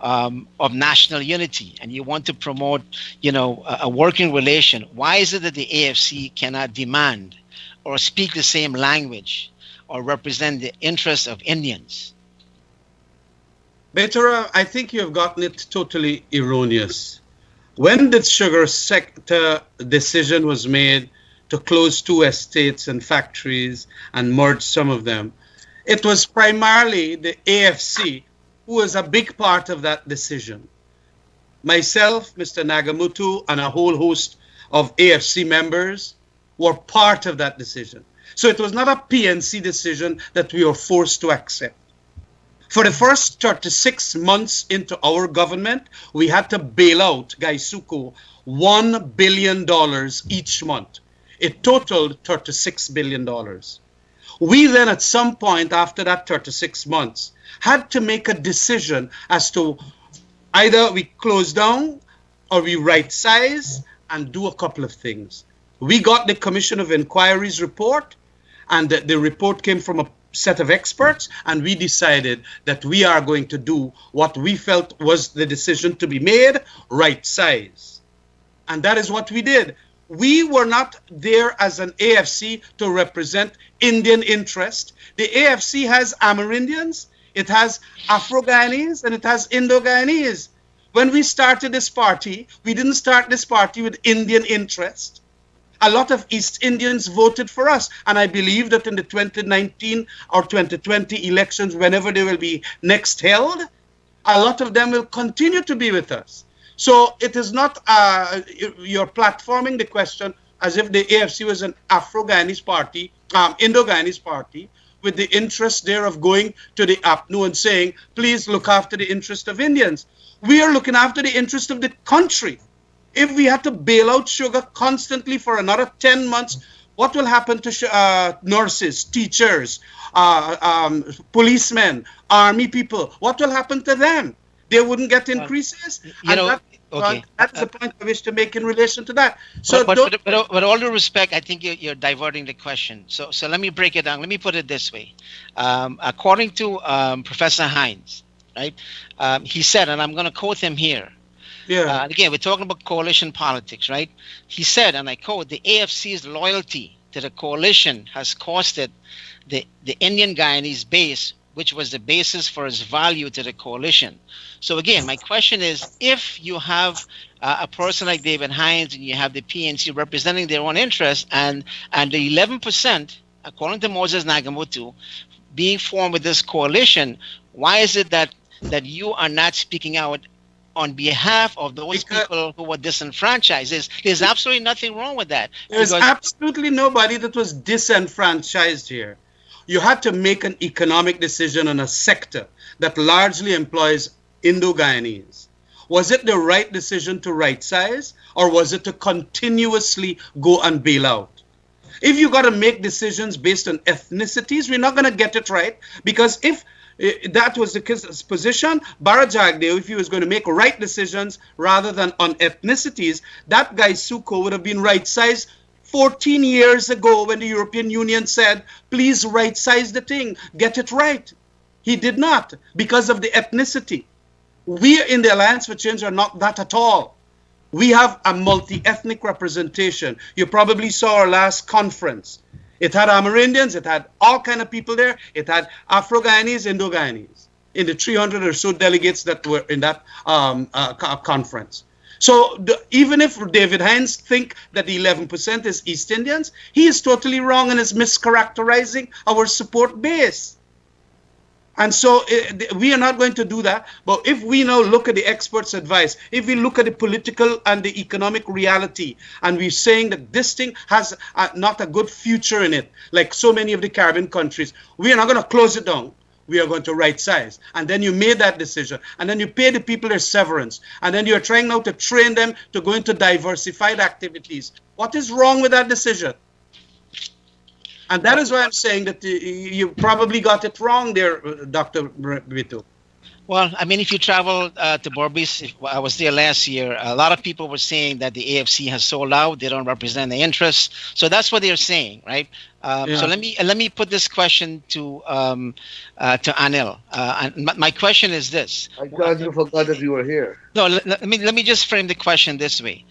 S6: of national unity and you want to promote, a working relation, why is it that the AFC cannot demand or speak the same language or represent the interests of Indians?
S8: Betora, I think you have gotten it totally erroneous. When the sugar sector decision was made to close 2 estates and factories and merge some of them, it was primarily the AFC who was a big part of that decision. Myself, Mr. Nagamutu, and a whole host of AFC members were part of that decision. So it was not a PNC decision that we were forced to accept. For the first 36 months into our government, we had to bail out Gaisuko $1 billion each month. It totaled $36 billion. We then, at some point after that 36 months, had to make a decision as to either we close down or we right size and do a couple of things. We got the Commission of Inquiry's report, and the report came from a set of experts, and we decided that we are going to do what we felt was the decision to be made, right size. And that is what we did. We were not there as an AFC to represent Indian interest. The AFC has Amerindians, it has Afro-Guyanese, and it has Indo-Guyanese. When we started this party, we didn't start this party with Indian interest. A lot of East Indians voted for us, and I believe that in the 2019 or 2020 elections, whenever they will be next held, a lot of them will continue to be with us. So it is not, you're platforming the question as if the AFC was an Afro-Guyanese party, Indo-Guyanese party, with the interest there of going to the APNU and saying, please look after the interest of Indians. We are looking after the interest of the country. If we had to bail out sugar constantly for another 10 months, what will happen to nurses, teachers, policemen, army people? What will happen to them? They wouldn't get increases. That's the point I wish to make in relation to that. So,
S6: but with all due respect, I think you're diverting the question. So let me break it down. Let me put it this way. According to Professor Hines, right? He said, and I'm going to quote him here.
S8: Yeah.
S6: Again, we're talking about coalition politics, right? He said, and I quote, the AFC's loyalty to the coalition has costed the Indian Guyanese base, which was the basis for its value to the coalition. So again, my question is, if you have a person like David Hines and you have the PNC representing their own interests, and the 11%, according to Moses Nagamutu, being formed with this coalition, why is it that you are not speaking out on behalf of those people who were disenfranchised? There's absolutely nothing wrong with that.
S8: There's absolutely nobody that was disenfranchised here. You had to make an economic decision on a sector that largely employs Indo-Guyanese. Was it the right decision to right size, or was it to continuously go and bail out? If you got to make decisions based on ethnicities, we're not going to get it right, because if that was the position, Barajagdeo, if he was going to make right decisions rather than on ethnicities, that guy Suko would have been right sized 14 years ago when the European Union said, please right size the thing, get it right. He did not, because of the ethnicity. We in the Alliance for Change are not that at all. We have a multi-ethnic representation. You probably saw our last conference. It had Amerindians, it had all kind of people there. It had Afro-Guyanese, Indo-Guyanese, in the 300 or so delegates that were in that conference. So even if David Hines think that the 11% is East Indians, he is totally wrong and is mischaracterizing our support base. And so we are not going to do that. But if we now look at the experts' advice, if we look at the political and the economic reality, and we're saying that this thing has not a good future in it, like so many of the Caribbean countries, we are not going to close it down. We are going to right size. And then you made that decision. And then you pay the people their severance. And then you're trying now to train them to go into diversified activities. What is wrong with that decision? And that is why I'm saying that you probably got it wrong there, Dr. Vito.
S6: Well, I mean, if you travel to Berbice, I was there last year, a lot of people were saying that the AFC has sold out. They don't represent the interests. So that's what they're saying, right? So let me put this question to Anil. And my question is this.
S9: I thought you forgot that you were here.
S6: No, let me just frame the question this way.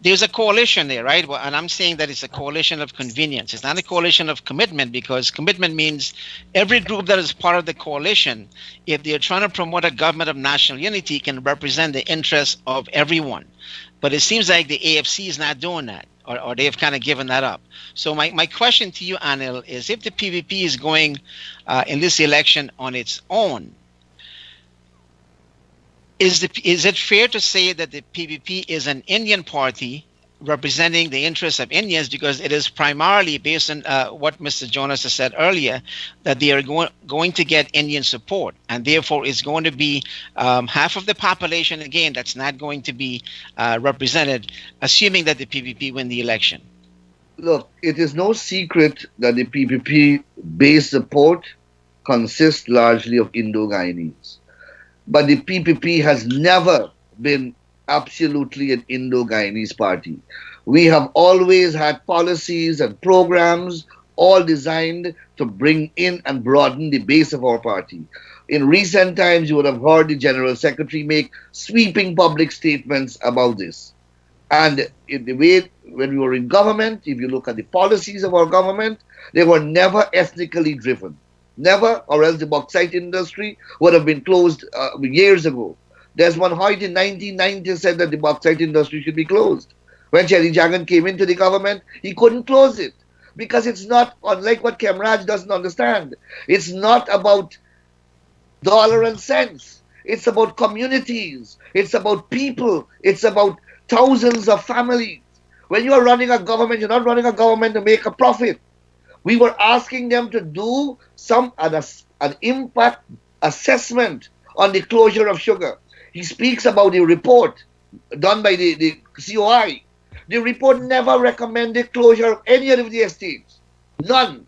S6: There's a coalition there, right? Well, and I'm saying that it's a coalition of convenience. It's not a coalition of commitment, because commitment means every group that is part of the coalition, if they're trying to promote a government of national unity, can represent the interests of everyone. But it seems like the AFC is not doing that, or they've kind of given that up. So my question to you, Anil, is if the PVP is going in this election on its own, is it fair to say that the PVP is an Indian party representing the interests of Indians, because it is primarily based on what Mr. Jonas has said earlier, that they are going to get Indian support, and therefore it's going to be half of the population again that's not going to be represented, assuming that the PVP win the election?
S9: Look, it is no secret that the PPP base support consists largely of Indo-Guyanese. But the PPP has never been absolutely an Indo-Guyanese party. We have always had policies and programs all designed to bring in and broaden the base of our party. In recent times, you would have heard the General Secretary make sweeping public statements about this. And in the way, when we were in government, if you look at the policies of our government, they were never ethnically driven. Never, or else the bauxite industry would have been closed years ago. Desmond Hoyt in 1990 said that the bauxite industry should be closed. When Cherry Jagan came into the government, he couldn't close it, because it's not, unlike what Kemraj doesn't understand, it's not about dollar and cents. It's about communities. It's about people. It's about thousands of families. When you are running a government, you're not running a government to make a profit. We were asking them to do an impact assessment on the closure of sugar. He speaks about the report done by the COI. The report never recommended closure of any of the estates. None.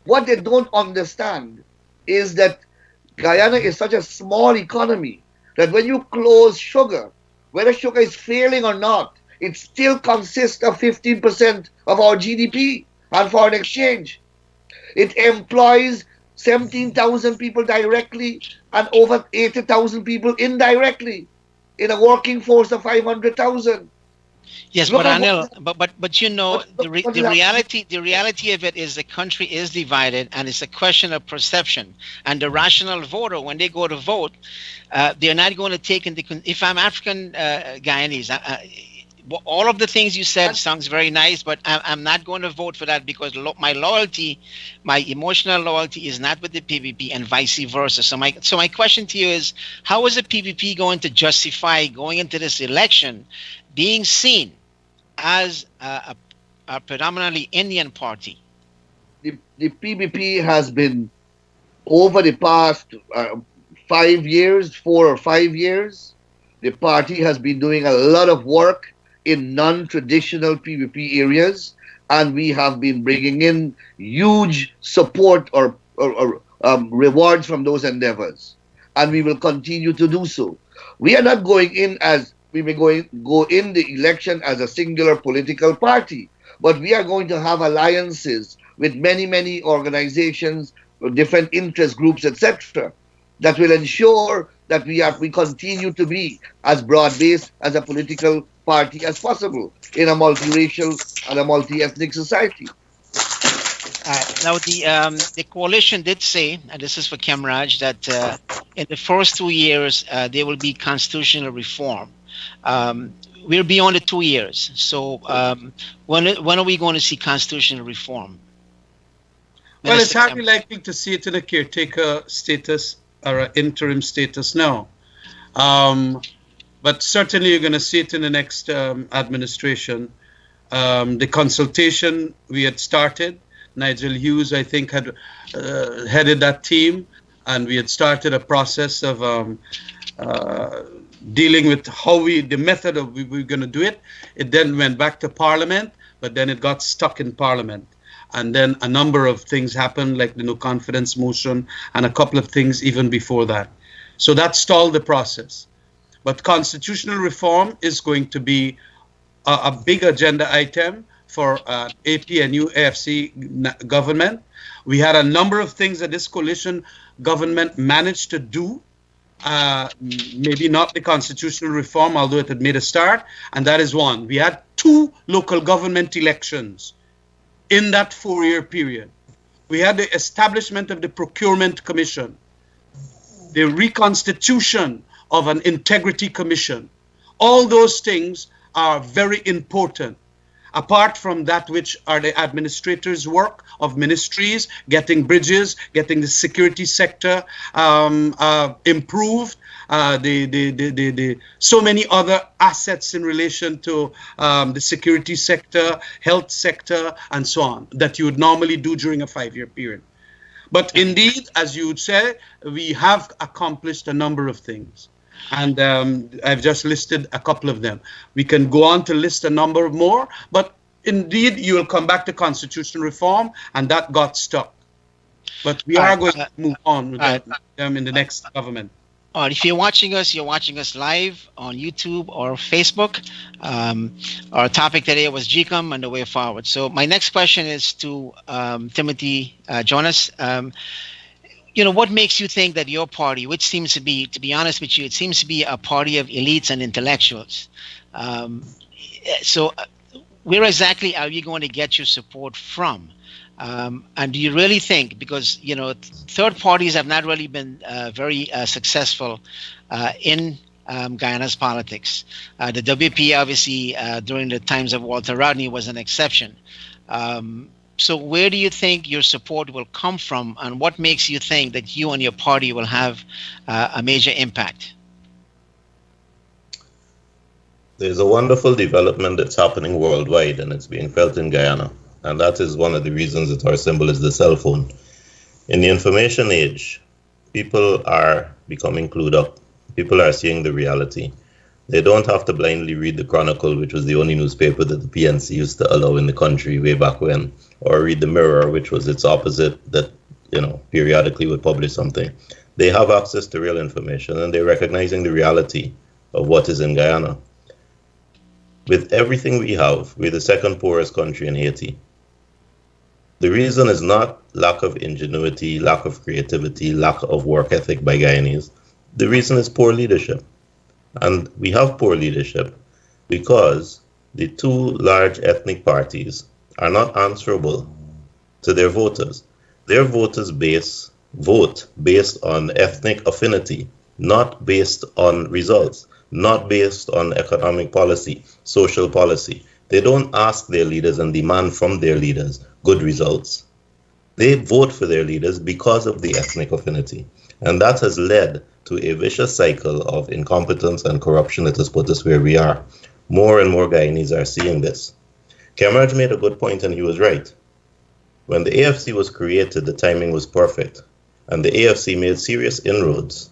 S9: What they don't understand is that Guyana is such a small economy that when you close sugar, whether sugar is failing or not, it still consists of 15% of our GDP and foreign exchange. It employs 17,000 people directly and over 80,000 people indirectly in a working force of 500,000.
S6: Yes, but Anil, but you know, the reality of it is the country is divided, and it's a question of perception. And the rational voter, when they go to vote, they're not going to take into if I'm African Guyanese. All of the things you said sounds very nice, but I'm not going to vote for that, because my loyalty, my emotional loyalty, is not with the PVP, and vice versa. So my question to you is, how is the PVP going to justify going into this election being seen as a predominantly Indian party?
S9: The PVP has been, over the past 5 years, 4 or 5 years, the party has been doing a lot of work in non-traditional PVP areas, and we have been bringing in huge support or rewards from those endeavors, and we will continue to do so. We are not going in as we may go in the election as a singular political party, but we are going to have alliances with many organizations, different interest groups, etc., that will ensure that we continue to be as broad-based as a political party as possible in a multiracial and a multi-ethnic society.
S6: Now, the coalition did say, and this is for Kemraj, that in the first 2 years there will be constitutional reform. We're beyond the 2 years, so when are we going to see constitutional reform?
S8: Well, it's hardly likely to see it in a caretaker status or an interim status now. But certainly you're going to see it in the next administration. The consultation we had started, Nigel Hughes, I think, had headed that team, and we had started a process of dealing with the method of we were going to do it. It then went back to Parliament. but then it got stuck in Parliament. And then a number of things happened, like the no confidence motion and a couple of things even before that. So that stalled the process. But constitutional reform is going to be a big agenda item for APNU AFC government. We had a number of things that this coalition government managed to do. Maybe not the constitutional reform, although it had made a start. And that is one. We had 2 local government elections in that 4-year period. We had the establishment of the Procurement Commission, the reconstitution of an integrity commission. All those things are very important. Apart from that, which are the administrators' work of ministries, getting bridges, getting the security sector improved, so many other assets in relation to the security sector, health sector, and so on, that you would normally do during a 5-year period. But indeed, as you would say, we have accomplished a number of things. And I've just listed a couple of them. We can go on to list a number more, but indeed, you will come back to constitutional reform, and that got stuck. But we are going to move on with them in the next government.
S6: If you're watching us live on YouTube or Facebook. Our topic today was GCOM and the way forward. So my next question is to Timothy Jonas. What makes you think that your party, which seems to be honest with you, it seems to be a party of elites and intellectuals. Where exactly are you going to get your support from? And do you really think, because, third parties have not really been very successful in Guyana's politics. The WP, obviously, during the times of Walter Rodney was an exception. So where do you think your support will come from, and what makes you think that you and your party will have a major impact?
S10: There's a wonderful development that's happening worldwide, and it's being felt in Guyana. And that is one of the reasons that our symbol is the cell phone. In the information age, people are becoming clued up. People are seeing the reality. They don't have to blindly read the Chronicle, which was the only newspaper that the PNC used to allow in the country way back when, or read the Mirror, which was its opposite, that periodically would publish something. They have access to real information, and they're recognizing the reality of what is in Guyana. With everything we have, we're the second poorest country in Haiti. The reason is not lack of ingenuity, lack of creativity, lack of work ethic by Guyanese. The reason is poor leadership. And we have poor leadership because the 2 large ethnic parties are not answerable to their voters. Their voters vote based on ethnic affinity, not based on results, not based on economic policy, social policy. They don't ask their leaders and demand from their leaders good results. They vote for their leaders because of the ethnic affinity. And that has led to a vicious cycle of incompetence and corruption that has put us where we are. More and more Guyanese are seeing this. Camaraj made a good point, and he was right. When the AFC was created, the timing was perfect. And the AFC made serious inroads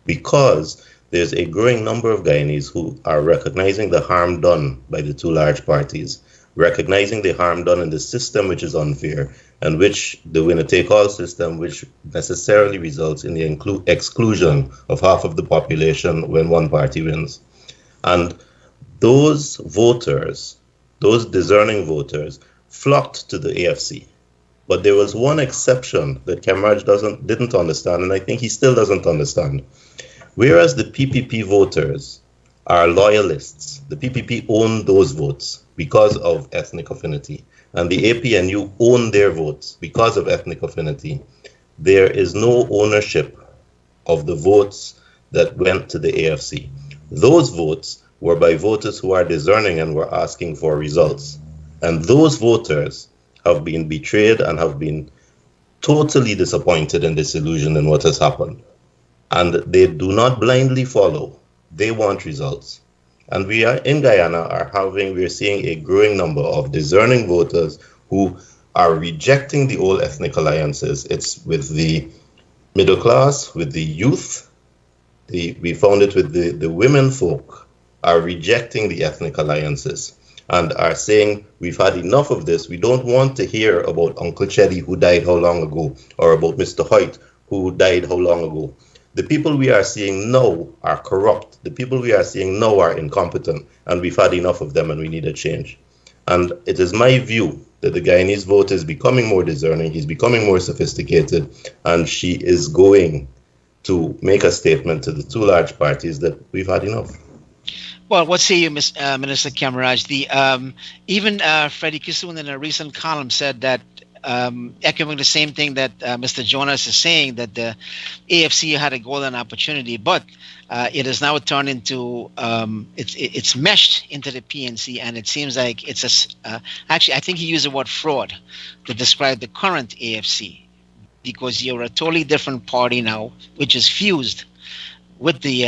S10: because there's a growing number of Guyanese who are recognizing the harm done by the 2 large parties, recognizing the harm done in the system, which is unfair, and which the winner-take-all system, which necessarily results in the exclusion of half of the population when one party wins. And those voters, those discerning voters, flocked to the AFC. But there was one exception that Camaraj didn't understand, and I think he still doesn't understand. Whereas the PPP voters are loyalists, the PPP own those votes because of ethnic affinity, and the APNU own their votes because of ethnic affinity. There is no ownership of the votes that went to the AFC. Those votes were by voters who are discerning and were asking for results. And those voters have been betrayed and have been totally disappointed and disillusioned in what has happened. And they do not blindly follow. They want results. And we are in Guyana we're seeing a growing number of discerning voters who are rejecting the old ethnic alliances. It's with the middle class, with the youth. We found it with the women folk are rejecting the ethnic alliances. and are saying we've had enough of this. We don't want to hear about Uncle Chelly who died how long ago, or about Mr. Hoyt who died how long ago. The people we are seeing now are corrupt. The people we are seeing now are incompetent, and we've had enough of them and we need a change. And it is my view that the Guyanese vote is becoming more discerning, he's becoming more sophisticated, and she is going to make a statement to the two large parties that we've had enough.
S6: Well, what say you, Minister Camaraj? Even Freddie Kissoon in a recent column said that, echoing the same thing that Mr. Jonas is saying, that the AFC had a golden opportunity, but it has now turned into it's meshed into the PNC, and it seems like it's actually, I think he used the word fraud to describe the current AFC, because you're a totally different party now, which is fused with the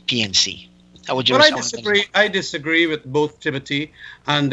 S6: PNC. How would you respond?
S8: I disagree with both Timothy and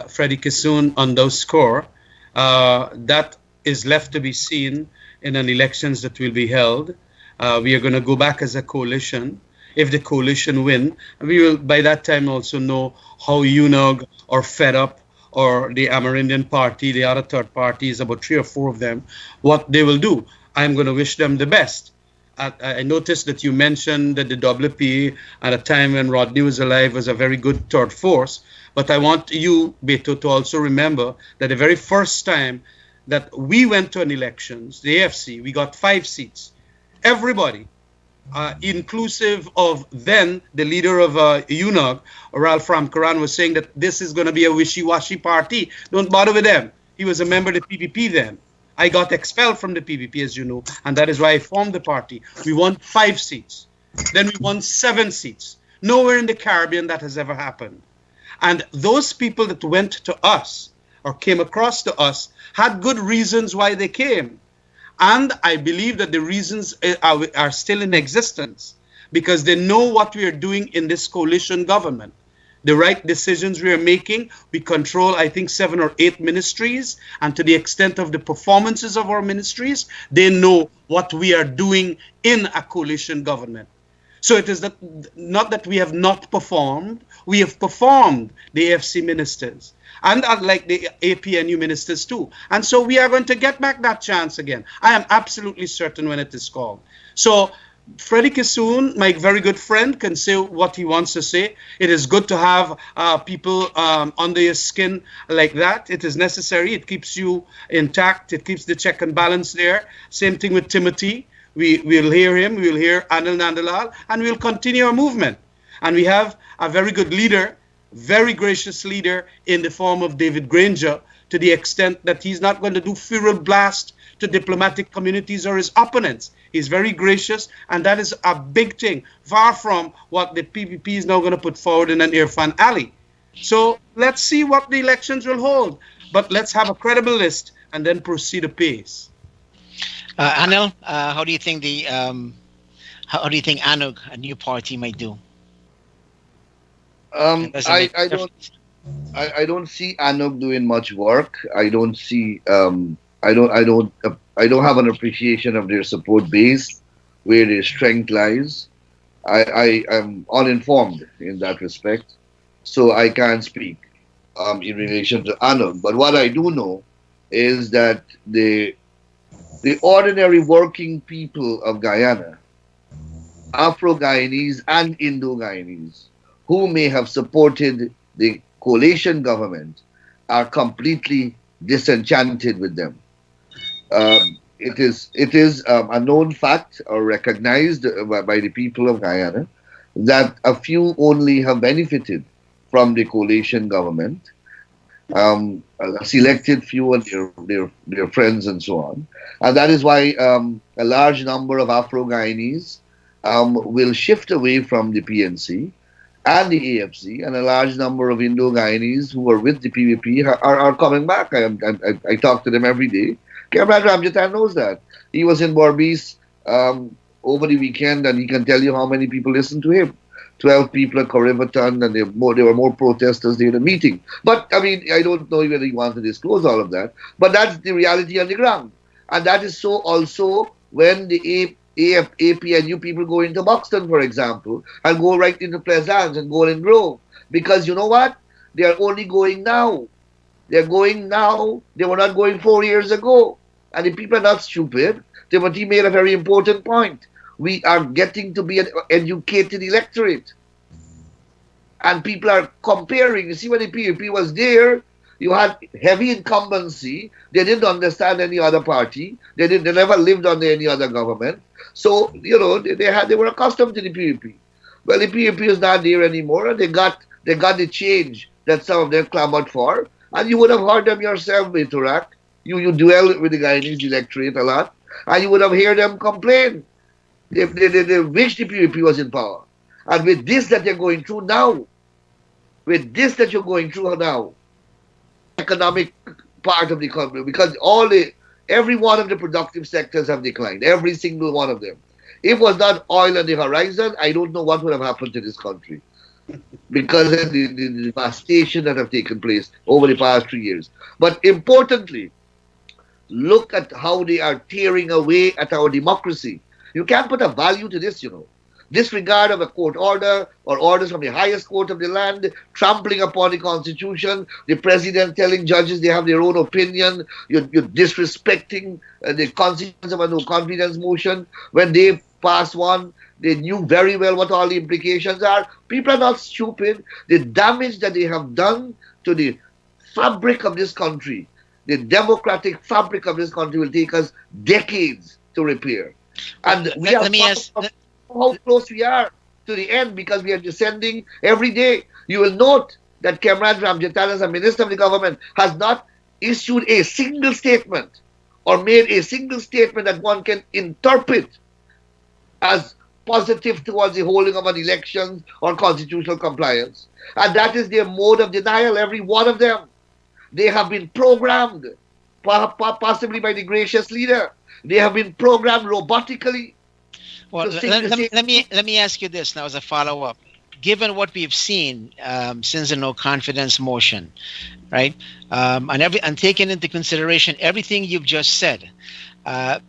S8: Freddie Kissoon on those score. That is left to be seen in an elections that will be held. We are going to go back as a coalition. If the coalition win, we will by that time also know how UNOG or Fed Up or the Amerindian Party, the other third parties, about 3 or 4 of them, what they will do. I'm going to wish them the best. I noticed that you mentioned that the WP at a time when Rodney was alive was a very good third force. But I want you, Beto, to also remember that the very first time that we went to an elections, the AFC, we got 5 seats. Everybody, inclusive of then the leader of UNOG, Ralph Ramharack, was saying that this is going to be a wishy-washy party. Don't bother with them. He was a member of the PPP then. I got expelled from the PPP, as you know, and that is why I formed the party. We won 5 seats. Then we won 7 seats. Nowhere in the Caribbean that has ever happened. And those people that went to us or came across to us had good reasons why they came. And I believe that the reasons are still in existence because they know what we are doing in this coalition government. The right decisions we are making. We control, I think, 7 or 8 ministries. And to the extent of the performances of our ministries, they know what we are doing in a coalition government. So it is not that we have not performed. We have performed, the AFC ministers. And like the APNU ministers too. And so we are going to get back that chance again. I am absolutely certain when it is called. So Freddie Kissoon, my very good friend, can say what he wants to say. It is good to have people under your skin like that. It is necessary. It keeps you intact. It keeps the check and balance there. Same thing with Timothy. We'll hear him. We'll hear Anil Nandalal. And we'll continue our movement. And we have a very good leader, very gracious leader in the form of David Granger, to the extent that he's not going to do feral blast to diplomatic communities or his opponents. He's very gracious, and that is a big thing, far from what the PPP is now going to put forward in an Irfan Ali. So let's see what the elections will hold, but let's have a credible list and then proceed apace.
S6: Anil, how do you think ANUG, a new party, might do?
S9: I don't see ANUG doing much work. I don't have an appreciation of their support base, where their strength lies. I am uninformed in that respect, so I can't speak in relation to ANUG. But what I do know is that the ordinary working people of Guyana, Afro-Guyanese and Indo-Guyanese, who may have supported the coalition government, are completely disenchanted with them. It is a known fact or recognized by the people of Guyana that a few only have benefited from the coalition government, a selected few and their friends and so on. And that is why a large number of Afro-Guyanese will shift away from the PNC and the AFC, and a large number of Indo-Guyanese who are with the PVP are coming back. I talk to them every day. Kamrad Ramjatan knows that. He was in Berbice over the weekend, and he can tell you how many people listened to him. 12 people at Corriverton, and there were more protesters there at the meeting. But, I mean, I don't know whether you want to disclose all of that, but that's the reality on the ground. And that is so also when the APNU people go into Buxton, for example, and go right into Pleasance and Golden Grove. Because you know what? They are only going now. They're going now. They were not going 4 years ago. And the people are not stupid. Timothy made a very important point. We are getting to be an educated electorate. And people are comparing. You see, when the PUP was there, you had heavy incumbency. They didn't understand any other party. They never lived under any other government. So, they were accustomed to the PUP. Well, the PUP is not there anymore, and they got the change that some of them clamored for. And you would have heard them yourself, Ramharack. You dwell with the Guyanese electorate a lot, and you would have heard them complain. They wish the PUP was in power. And with this that you're going through now, economic part of the economy, because every one of the productive sectors have declined, every single one of them. If it was not oil on the horizon, I don't know what would have happened to this country, because of the devastation that have taken place over the past 3 years. But importantly, look at how they are tearing away at our democracy. You can't put a value to this, Disregard of a court order or orders from the highest court of the land, trampling upon the constitution, the president telling judges they have their own opinion, you're disrespecting the consequence of a no confidence motion. When they passed one, they knew very well what all the implications are. People are not stupid. The damage that they have done to the fabric of this country, the democratic fabric of this country, will take us decades to repair. And let me ask how close we are to the end, because we are descending every day. You will note that Kemraj Ramjatan, as a minister of the government, has not issued a single statement or made a single statement that one can interpret as positive towards the holding of an election or constitutional compliance. And that is their mode of denial, every one of them. They have been programmed, possibly by the gracious leader. They have been programmed robotically.
S6: Well, let me ask you this now as a follow-up. Given what we've seen since the no confidence motion, right, and taking into consideration everything you've just said,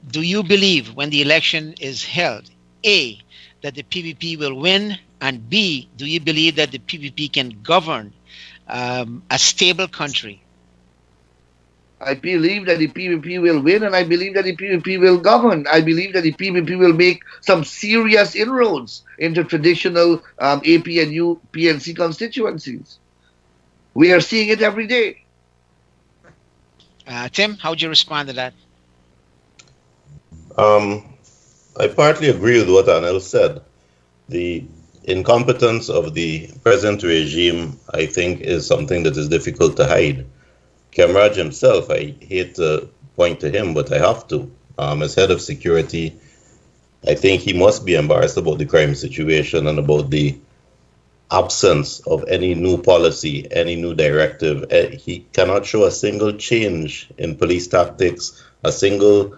S6: do you believe when the election is held, A, that the PPP will win, and B, do you believe that the PPP can govern a stable country?
S9: I believe that the PPP will win, and I believe that the PPP will govern. I believe that the PPP will make some serious inroads into traditional APNU, PNC constituencies. We are seeing it every day.
S6: Tim, how would you respond to that?
S10: I partly agree with what Anil said. The incompetence of the present regime, I think, is something that is difficult to hide. Kemraj himself, I hate to point to him, but I have to. As head of security, I think he must be embarrassed about the crime situation and about the absence of any new policy, any new directive. He cannot show a single change in police tactics, a single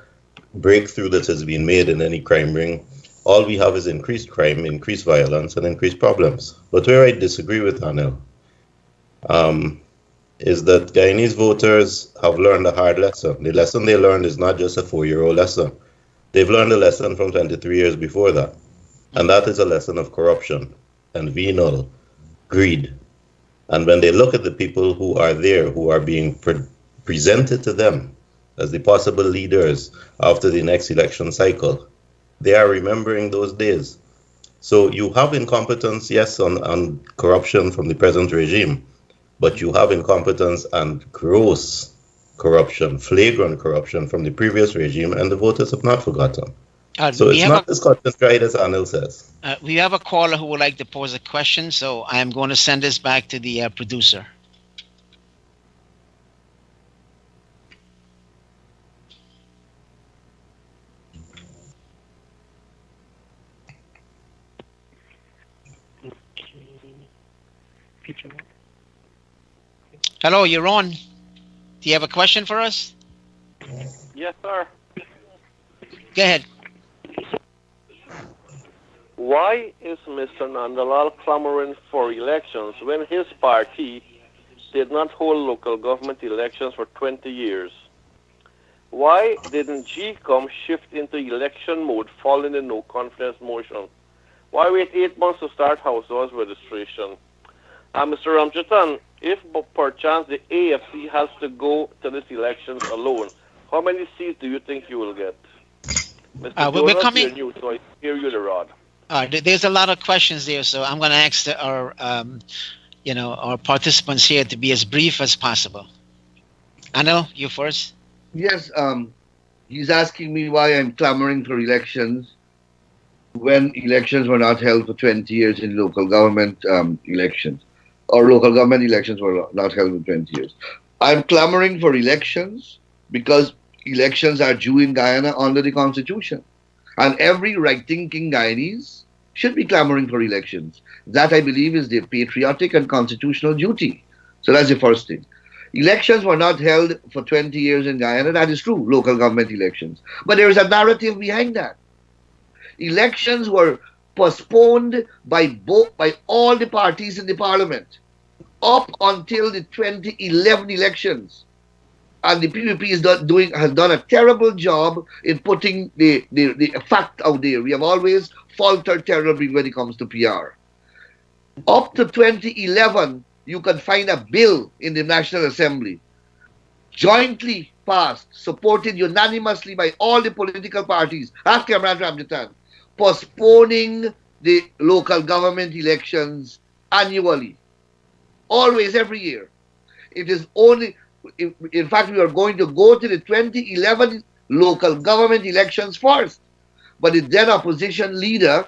S10: breakthrough that has been made in any crime ring. All we have is increased crime, increased violence, and increased problems. But where I disagree with Anil, is that Guyanese voters have learned a hard lesson. The lesson they learned is not just a 4-year-old lesson. They've learned a lesson from 23 years before that. And that is a lesson of corruption and venal greed. And when they look at the people who are there, who are being presented to them as the possible leaders after the next election cycle, they are remembering those days. So you have incompetence, yes, on corruption from the present regime, but you have incompetence and gross corruption, flagrant corruption from the previous regime, and the voters have not forgotten. So it's not as cut and dried as Anil says.
S6: We have a caller who would like to pose a question, so I am going to send this back to the producer. Hello, you're on. Do you have a question for us?
S7: Yes, sir.
S6: Go ahead.
S7: Why is Mr. Nandalal clamoring for elections when his party did not hold local government elections for 20 years? Why didn't GCOM shift into election mode following the no confidence motion? Why wait 8 months to start households registration? Mr. Ramjatan, if perchance the AFC has to go to these elections alone, how many seats do you think you will get? Mr.
S6: We're
S7: Jonas,
S6: coming.
S7: you're new, so I hear you the rod.
S6: There's a lot of questions there, so I'm going to ask our participants here to be as brief as possible. Anil, you first.
S9: Yes, he's asking me why I'm clamoring for elections when elections were not held for 20 years in local government elections, or local government elections were not held for 20 years. I'm clamoring for elections because elections are due in Guyana under the Constitution. And every right-thinking Guyanese should be clamoring for elections. That, I believe, is their patriotic and constitutional duty. So that's the first thing. Elections were not held for 20 years in Guyana. That is true, local government elections. But there is a narrative behind that. Elections were postponed by all the parties in the parliament up until the 2011 elections. And the PPP has done a terrible job in putting the fact out there. We have always faltered terribly when it comes to PR. Up to 2011, you can find a bill in the National Assembly, jointly passed, supported unanimously by all the political parties, ask Kamran Ramjitan, postponing the local government elections annually. Always, every year. It is only, in fact, we are going to go to the 2011 local government elections first. But the then opposition leader,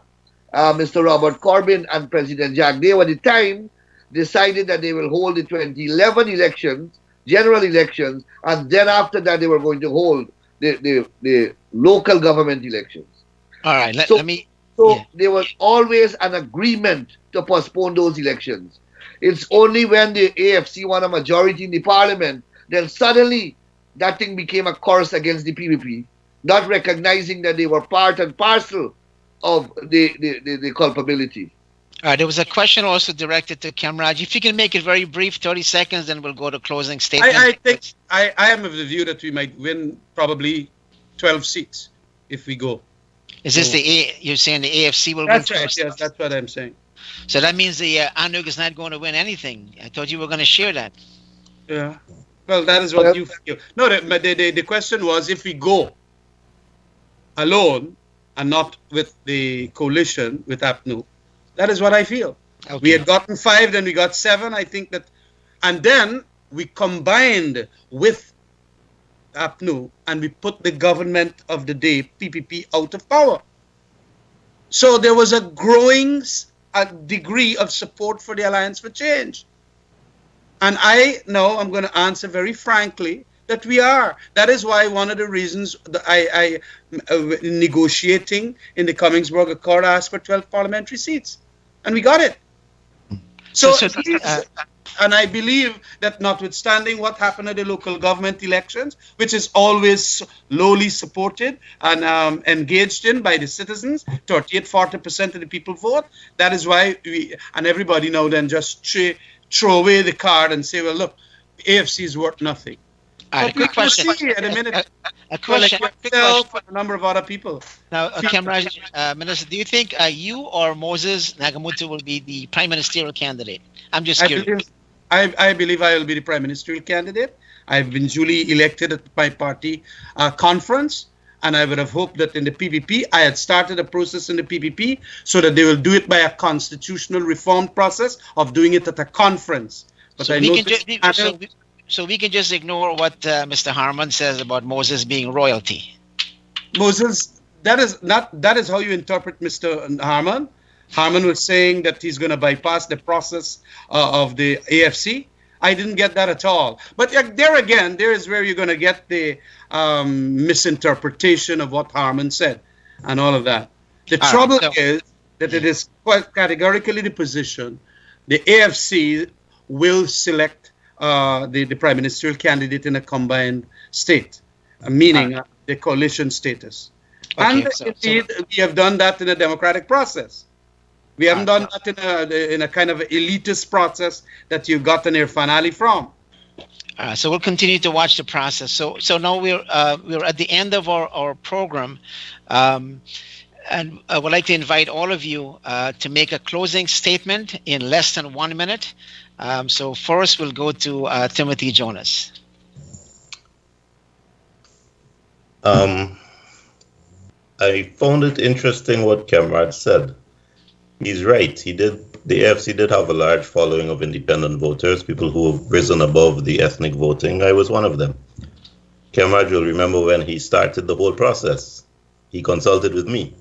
S9: Mr. Robert Corbyn, and President Jack Day at the time decided that they will hold the 2011 elections, general elections, and then after that they were going to hold the local government elections.
S6: All right,
S9: So there was always an agreement to postpone those elections. It's only when the AFC won a majority in the parliament, then suddenly that thing became a curse against the PPP, not recognizing that they were part and parcel of the culpability.
S6: There was a question also directed to Kamraj. If you can make it very brief, 30 seconds, then we'll go to closing statements.
S8: I think I am of the view that we might win probably 12 seats if we go.
S6: Is this you're saying the AFC will
S8: that's
S6: win?
S8: Right, yes, that's what I'm saying.
S6: So that means the ANUG is not going to win anything. I thought you were going to share that.
S8: Yeah. Well, that is what you feel. No, the question was if we go alone and not with the coalition with APNU. That is what I feel. Okay. We had gotten 5, then we got 7. I think that, and then we combined with APNU and we put the government of the day, PPP, out of power. So there was a growing degree of support for the Alliance for Change. And I'm going to answer very frankly that we are. That is why one of the reasons that I negotiating in the Cummingsburg Accord asked for 12 parliamentary seats. And we got it. And I believe that notwithstanding what happened at the local government elections, which is always lowly supported and engaged in by the citizens, 38-40% of the people vote. That is why everybody now then just throw away the card and say, well, look, AFC is worth nothing.
S6: A quick question. A question.
S8: A number of other people.
S6: Now, Kamraj, Minister, do you think you or Moses Nagamutu will be the prime ministerial candidate? I'm just curious.
S8: I believe I will be the prime ministerial candidate. I've been duly elected at my party conference, and I would have hoped that in the PPP, I had started a process in the PPP so that they will do it by a constitutional reform process of doing it at a conference. But
S6: So we can just ignore what Mr. Harman says about Moses being royalty.
S8: Moses, that is how you interpret Mr. Harman. Harman was saying that he's going to bypass the process of the AFC. I didn't get that at all. But there again, there is where you're going to get the misinterpretation of what Harman said and all of that. The trouble is that it is quite categorically the position the AFC will select the prime ministerial candidate in a combined state, meaning the coalition status. Okay, indeed, we have done that in a democratic process. We haven't done that in a kind of elitist process that you got an Irfan Ali from.
S6: So we'll continue to watch the process. So now we're at the end of our program. And I would like to invite all of you to make a closing statement in less than 1 minute. So first, we'll go to Timothy Jonas.
S10: I found it interesting what Camrad said. He's right. The AFC did have a large following of independent voters, people who have risen above the ethnic voting. I was one of them. Camrad will remember when he started the whole process. He consulted with me.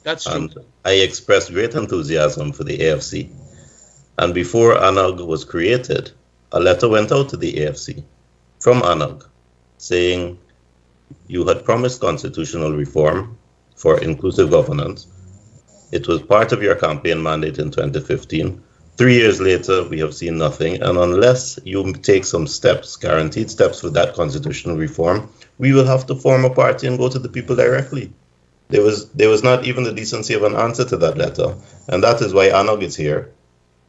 S8: That's true.
S10: And I expressed great enthusiasm for the AFC. And before ANAG was created, a letter went out to the AFC from ANAG saying, you had promised constitutional reform for inclusive governance. It was part of your campaign mandate in 2015. 3 years later, we have seen nothing. And unless you take some steps, guaranteed steps for that constitutional reform, we will have to form a party and go to the people directly. There was not even the decency of an answer to that letter. And that is why ANOG is here,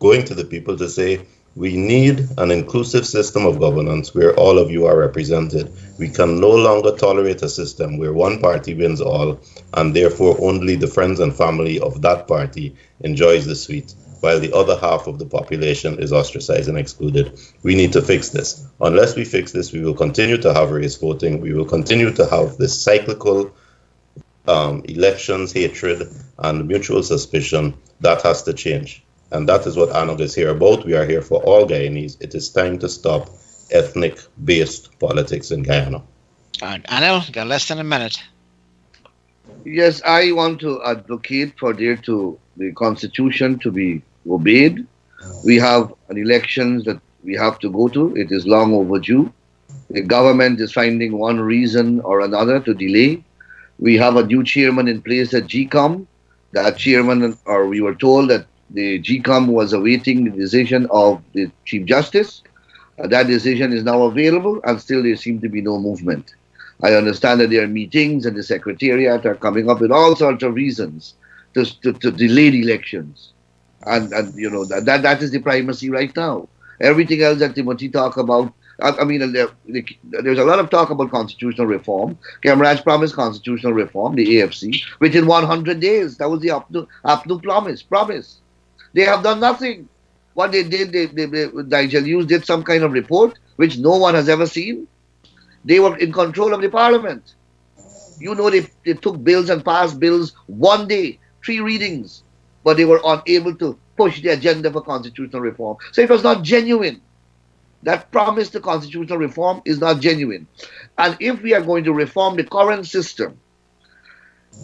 S10: going to the people to say, we need an inclusive system of governance where all of you are represented. We can no longer tolerate a system where one party wins all, and therefore only the friends and family of that party enjoys the sweet, while the other half of the population is ostracized and excluded. We need to fix this. Unless we fix this, we will continue to have race voting. We will continue to have this cyclical elections, hatred, and mutual suspicion. That has to change. And that is what ANOG is here about. We are here for all Guyanese. It is time to stop ethnic-based politics in Guyana.
S6: All right, Anil, got less than a minute.
S9: Yes, I want to advocate for the Constitution to be obeyed. We have an elections that we have to go to. It is long overdue. The government is finding one reason or another to delay. We have a new chairman in place at GCOM. That chairman, or we were told that the GCOM was awaiting the decision of the Chief Justice. That decision is now available, and still there seems to be no movement. I understand that there are meetings, and the Secretariat are coming up with all sorts of reasons to delay the elections. And you know, that is the primacy right now. Everything else that Timothy talked about, I mean, there's a lot of talk about constitutional reform. Camraj promised constitutional reform, the AFC, within 100 days. That was the APNU promise. They have done nothing. What they did, Nigel Hughes did some kind of report, which no one has ever seen. They were in control of the parliament. You know, they took bills and passed bills one day, 3 readings, but they were unable to push the agenda for constitutional reform. So it was not genuine. That promise to constitutional reform is not genuine. And if we are going to reform the current system,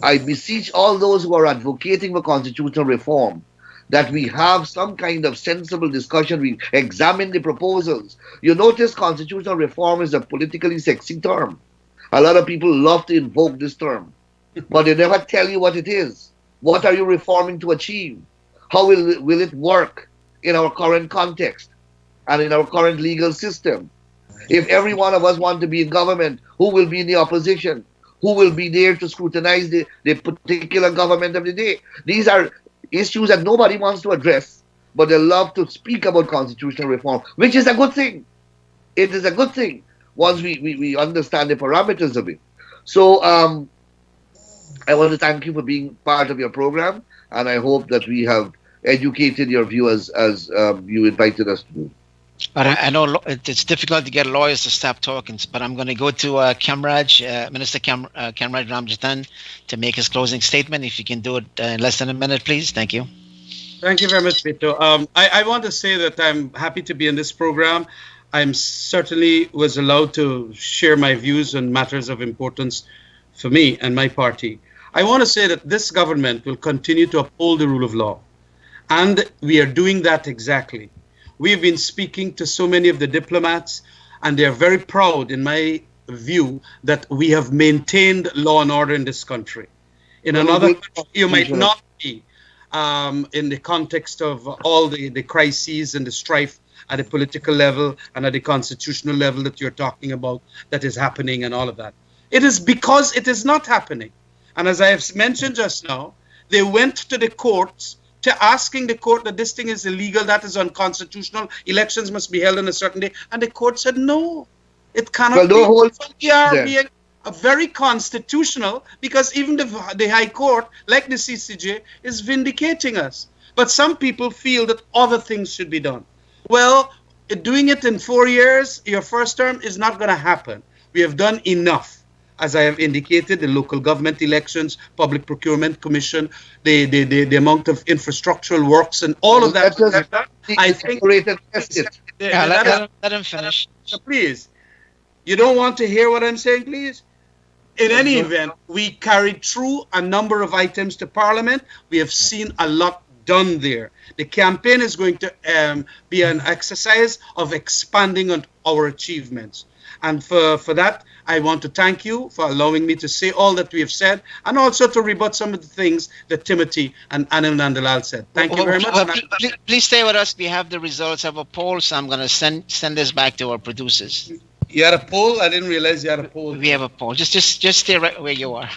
S9: I beseech all those who are advocating for constitutional reform that we have some kind of sensible discussion, we examine the proposals. You notice constitutional reform is a politically sexy term. A lot of people love to invoke this term, but they never tell you what it is. What are you reforming to achieve? How will it work in our current context and in our current legal system? If every one of us want to be in government, who will be in the opposition? Who will be there to scrutinize the particular government of the day? These are issues that nobody wants to address, but they love to speak about constitutional reform, which is a good thing. It is a good thing once we understand the parameters of it. So I want to thank you for being part of your program, and I hope that we have educated your viewers as you invited us to do.
S6: But I know it's difficult to get lawyers to stop talking, but I'm going to go to Minister Camraj Ramjatan to make his closing statement. If you can do it in less than a minute, please. Thank you.
S8: Thank you very much, Vito. I want to say that I'm happy to be in this program. I'm certainly was allowed to share my views on matters of importance for me and my party. I want to say that this government will continue to uphold the rule of law, and we are doing that exactly. We've been speaking to so many of the diplomats, and they are very proud, in my view, that we have maintained law and order in this country. In another country, you might not be in the context of all the crises and the strife at the political level and at the constitutional level that you're talking about that is happening and all of that. It is because it is not happening. And as I have mentioned just now, they went to the courts to asking the court that this thing is illegal, that is unconstitutional, elections must be held on a certain day. And the court said, no, it cannot be. We are being very constitutional, because even the High Court, like the CCJ, is vindicating us. But some people feel that other things should be done. Well, doing it in 4 years, your first term, is not going to happen. We have done enough. As I have indicated, the local government elections, Public Procurement Commission, the amount of infrastructural works and all of that. I think.
S6: Let him finish.
S8: So please, you don't want to hear what I'm saying, please? In any event, we carried through a number of items to Parliament. We have seen a lot done there. The campaign is going to be an exercise of expanding on our achievements. And for that, I want to thank you for allowing me to say all that we have said, and also to rebut some of the things that Timothy and Anil Nandalal said. Thank you very much.
S6: Well, please stay with us. We have the results of a poll, so I'm going to send this back to our producers.
S8: You had a poll? I didn't realize you had a poll.
S6: We have a poll. Just stay right where you are.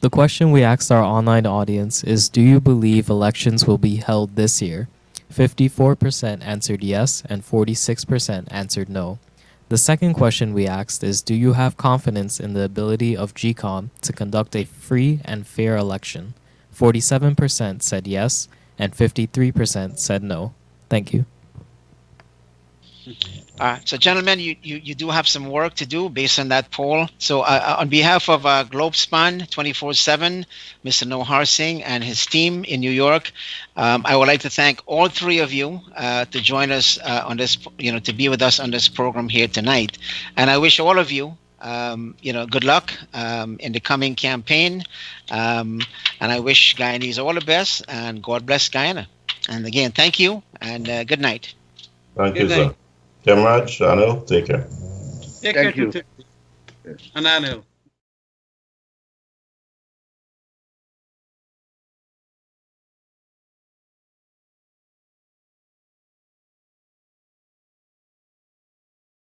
S5: The question we asked our online audience is, do you believe elections will be held this year? 54% answered yes and 46% answered no. The second question we asked is, do you have confidence in the ability of GCOM to conduct a free and fair election? 47% said yes and 53% said no. Thank you.
S6: So, gentlemen, you do have some work to do based on that poll. So, on behalf of Globespan 24x7, Mr. Nohar Singh and his team in New York, I would like to thank all three of you to join us on this, to be with us on this program here tonight. And I wish all of you, good luck in the coming campaign. And I wish Guyanese all the best, and God bless Guyana. And again, thank you, and good night.
S10: Thank you, sir. Kamraj, Anil, take care.
S8: Take care. And Anil.